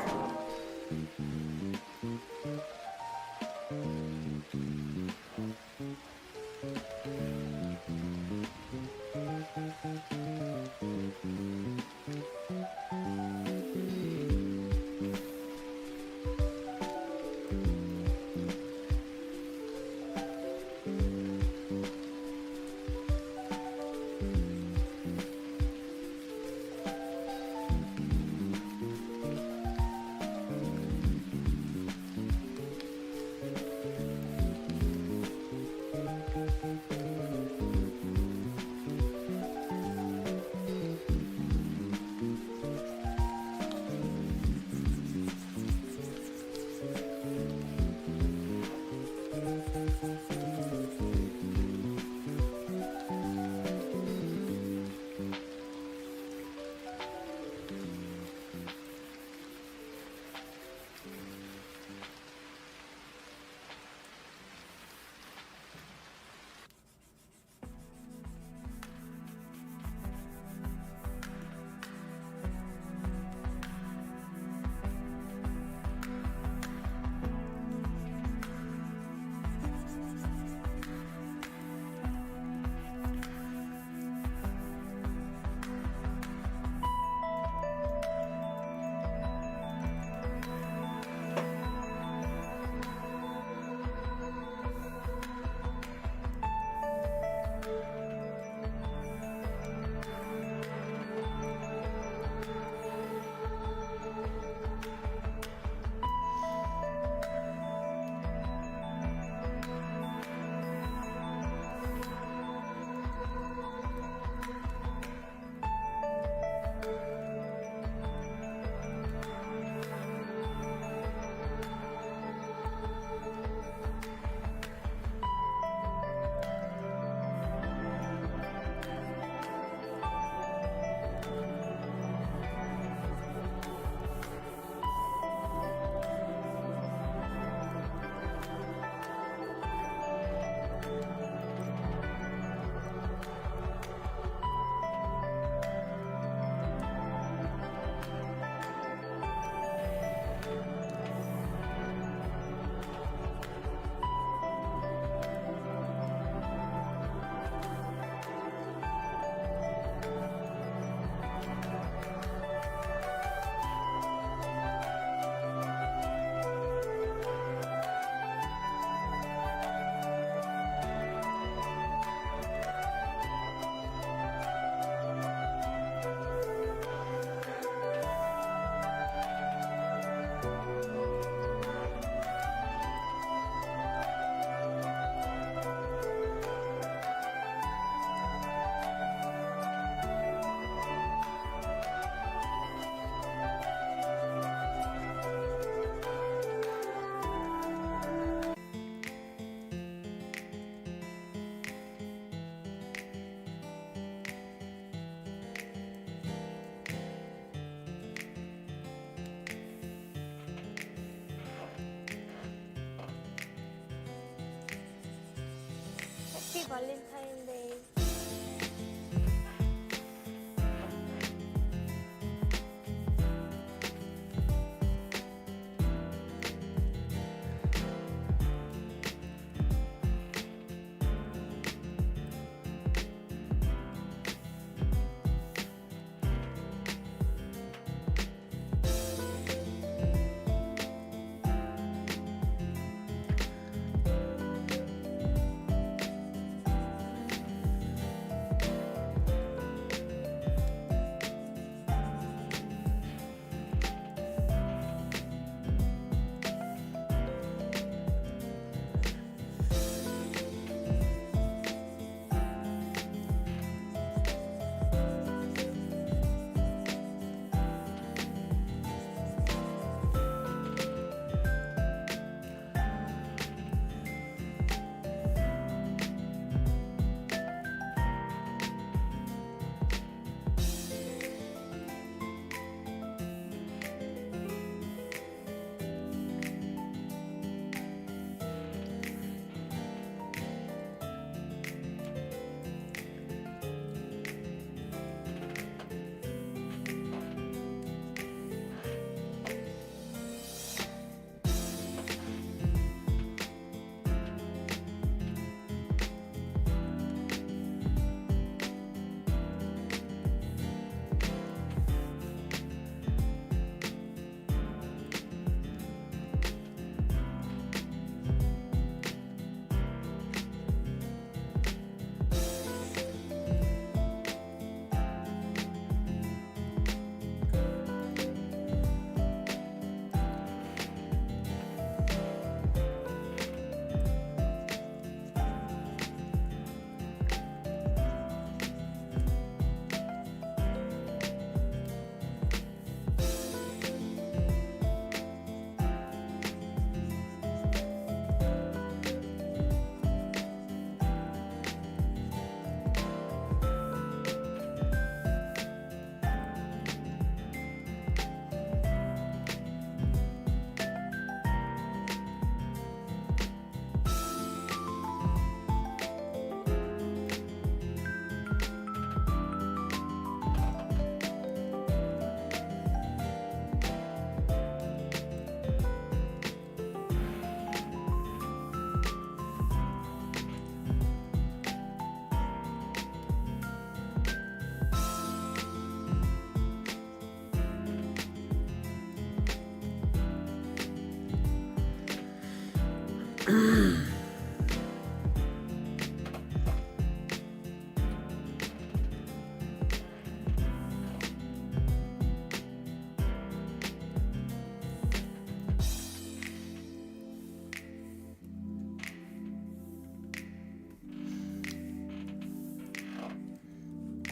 발렌타인데이.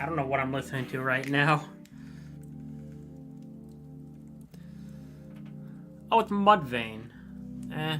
I don't know what I'm listening to right now. Oh, it's Mudvayne. Eh.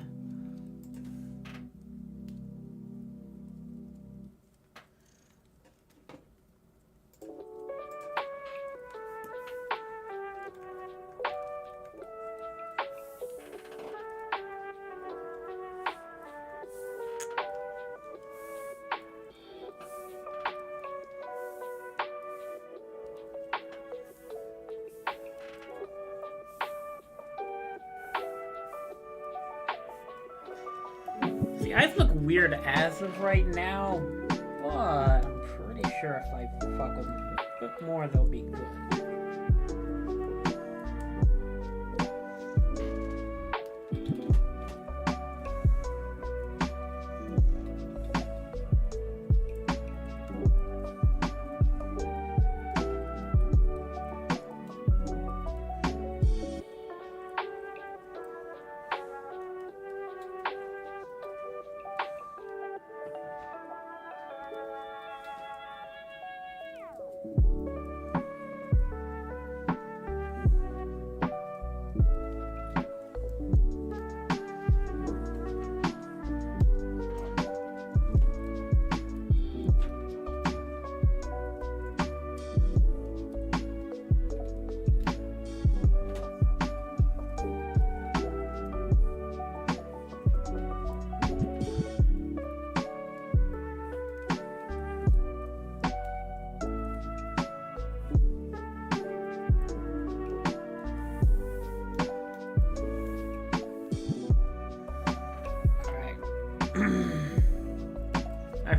The eyes look weird as of right now, but I'm pretty sure if I fuck with them a bit more, they'll be good.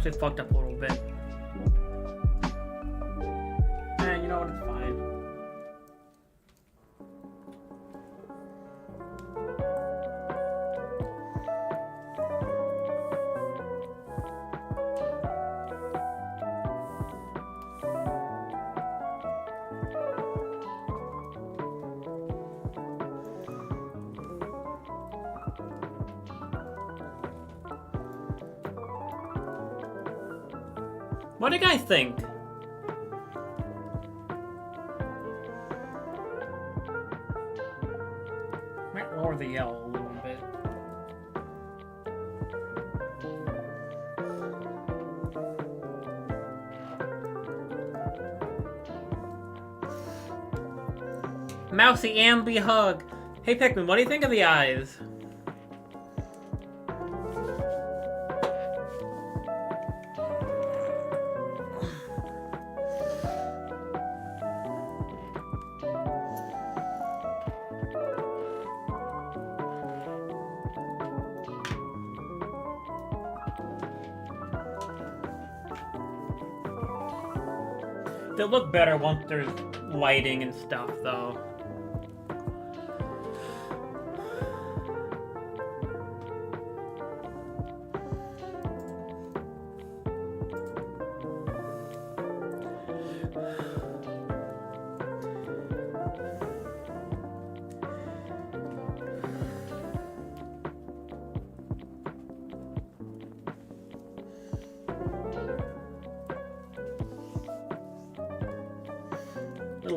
actually fucked up a little bit. And you know what, it's fine. What do you guys think? Might lower the yellow a little bit. Mousy Amby hug. Hey Pikmin, what do you think of the eyes? They'll look better once there's lighting and stuff, though.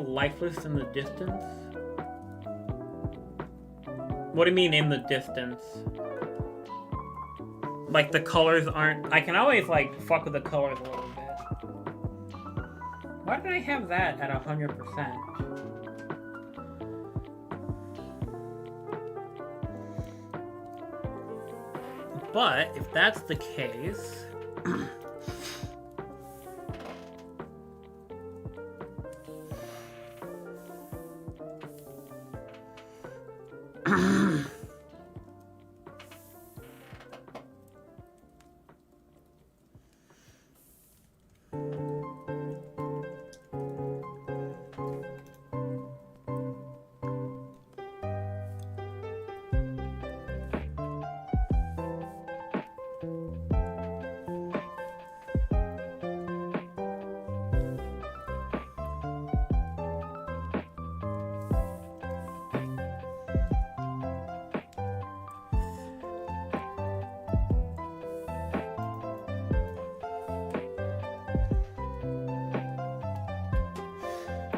Lifeless in the distance? What do you mean in the distance? Like the colors aren't... I can always like fuck with the colors a little bit. Why did I have that at 100%? But if that's the case...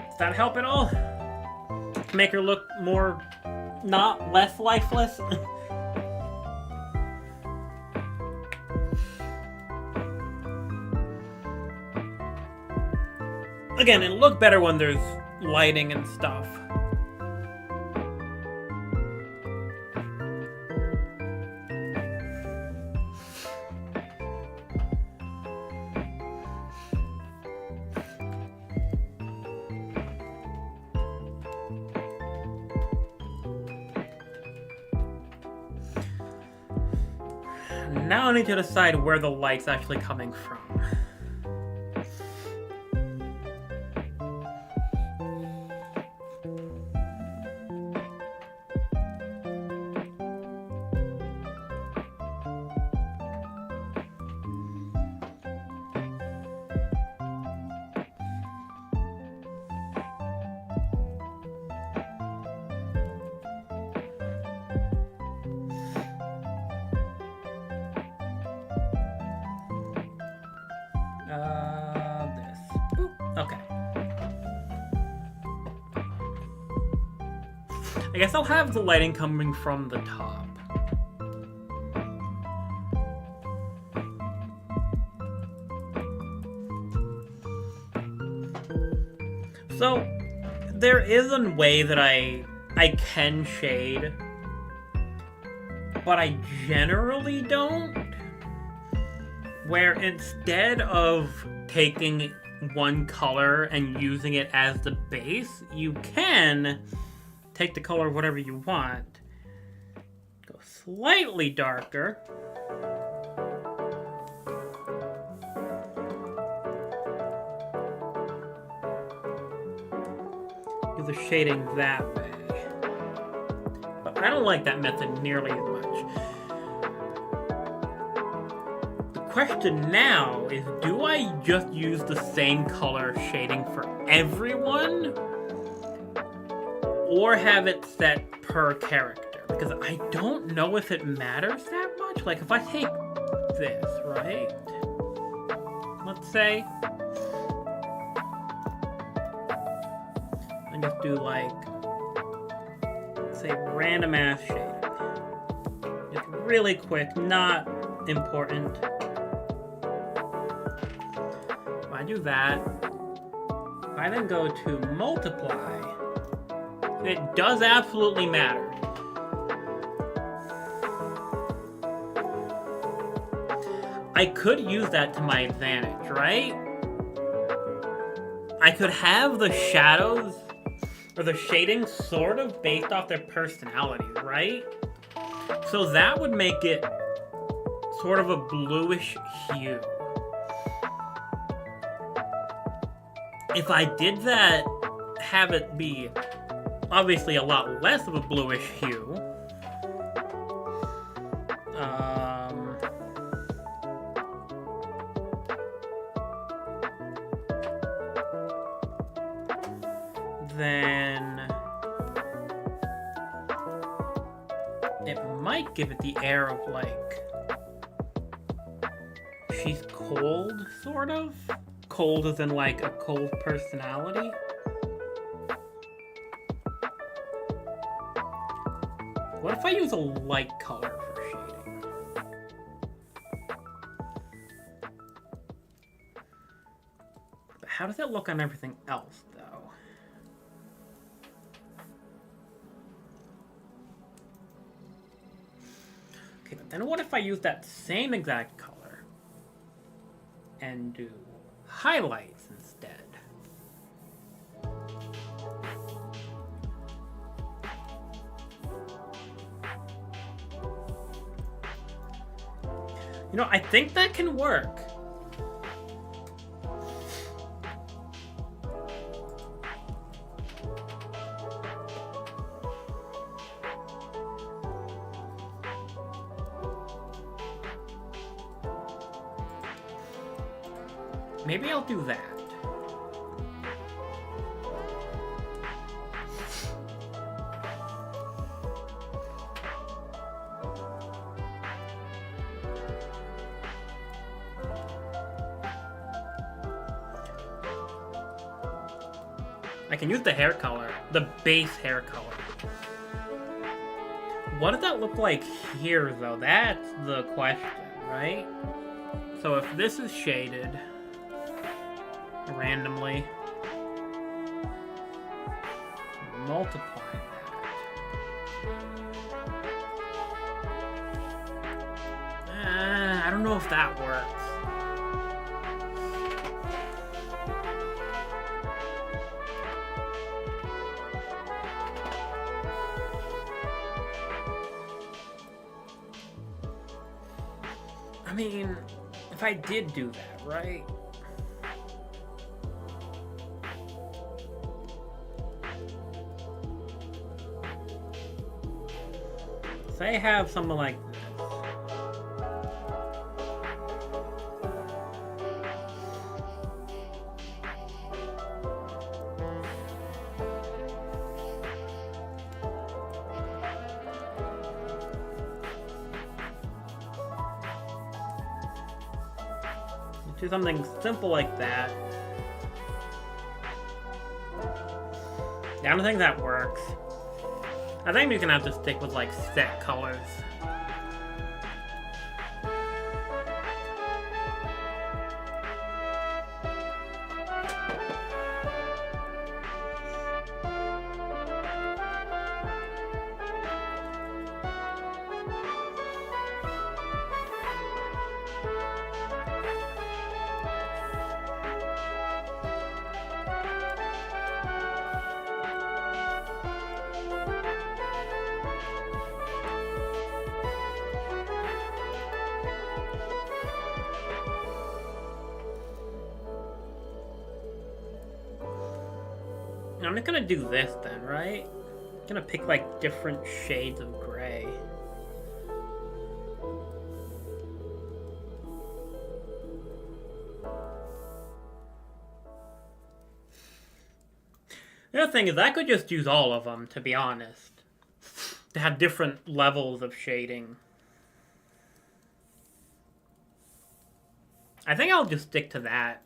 Does that help at all? Make her look more, not less lifeless? Again, it'll look better when there's lighting and stuff. Now I need to decide where the light's actually coming from. This. Boop. Okay. I guess I'll have the lighting coming from the top. So, there is a way that I can shade, but I generally don't. Where instead of taking one color and using it as the base, you can take the color whatever you want. Go slightly darker. do the shading that way. But I don't like that method nearly as much. The question now is, do I just use the same color shading for everyone? Or have it set per character? Because I don't know if it matters that much. Like, if I take this, right? Let's say, and just do like, say, random ass shading. Just really quick, not important. If I do that, if I then go to multiply, it does absolutely matter. I could use that to my advantage, right? I could have the shadows or the shading sort of based off their personalities, right? So that would make it sort of a bluish hue. If I did that, have it be obviously a lot less of a bluish hue. Then it might give it the air of like she's cold, sort of. Cold as in like a cold personality. What if I use a light color for shading? How does it look on everything else, though? Okay, but then what if I use that same exact color and do highlights instead? You know, I think that can work. Maybe I'll do that. I can use the hair color, the base hair color. What does that look like here, though? That's the question, right? So if this is shaded randomly, multiply that. I don't know if that works. I mean, if I did do that, right? Say I have something like this. Do something simple like that. Yeah, I don't think that works. I think we're gonna have to stick with like set colors. I'm just gonna do this then, right? I'm gonna pick like different shades of gray. The other thing is I could just use all of them, to be honest. To have different levels of shading. I think I'll just stick to that.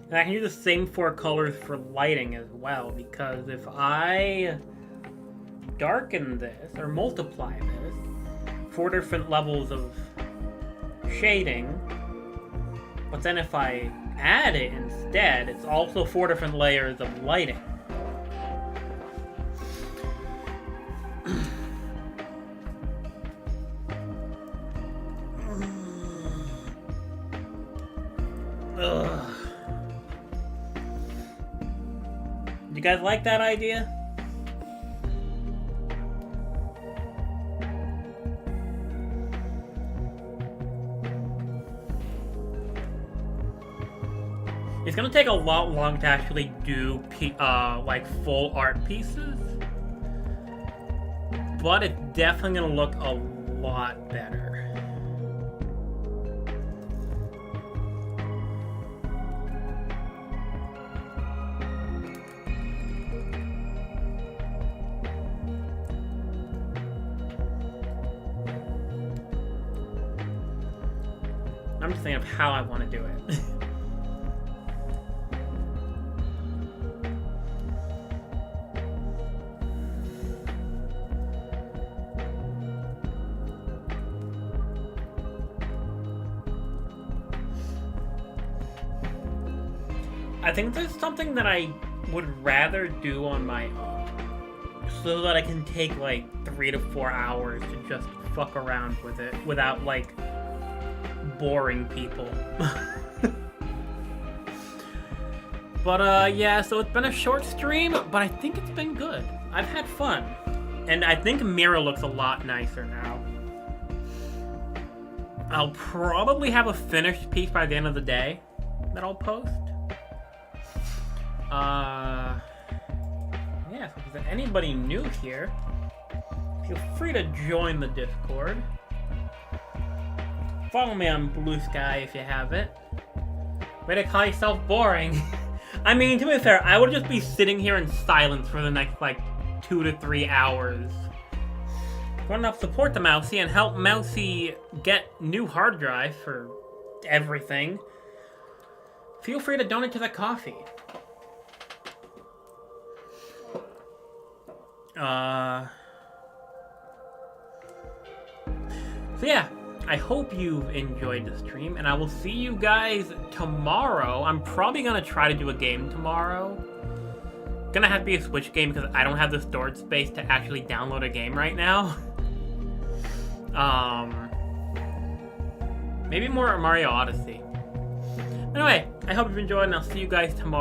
And I can use the same 4 colors for lighting as well, because if I darken this, or multiply this, 4 different levels of shading, but then if I add it instead, it's also 4 different layers of lighting. Ugh. You guys like that idea? It's gonna take a lot long to actually do like full art pieces, but it's definitely gonna look a lot better. I'm just thinking of how I want to do it. I think there's something that I would rather do on my own, so that I can take like 3 to 4 hours to just fuck around with it without like boring people. But yeah, so it's been a short stream, but I think it's been good. I've had fun, and I think Mira looks a lot nicer now. I'll probably have a finished piece by the end of the day that I'll post. Yeah, so if there's anybody new here, feel free to join the Discord. Follow me on Blue Sky if you haven't. Way to call yourself boring. I mean, to be fair, I would just be sitting here in silence for the next, like, 2 to 3 hours. If you want to help support the Mousy and help Mousy get new hard drive for everything, feel free to donate to the coffee. So yeah, I hope you've enjoyed the stream, and I will see you guys tomorrow. I'm probably gonna try to do a game tomorrow. Gonna have to be a Switch game because I don't have the storage space to actually download a game right now. Maybe more Mario Odyssey. Anyway, I hope you've enjoyed, and I'll see you guys tomorrow.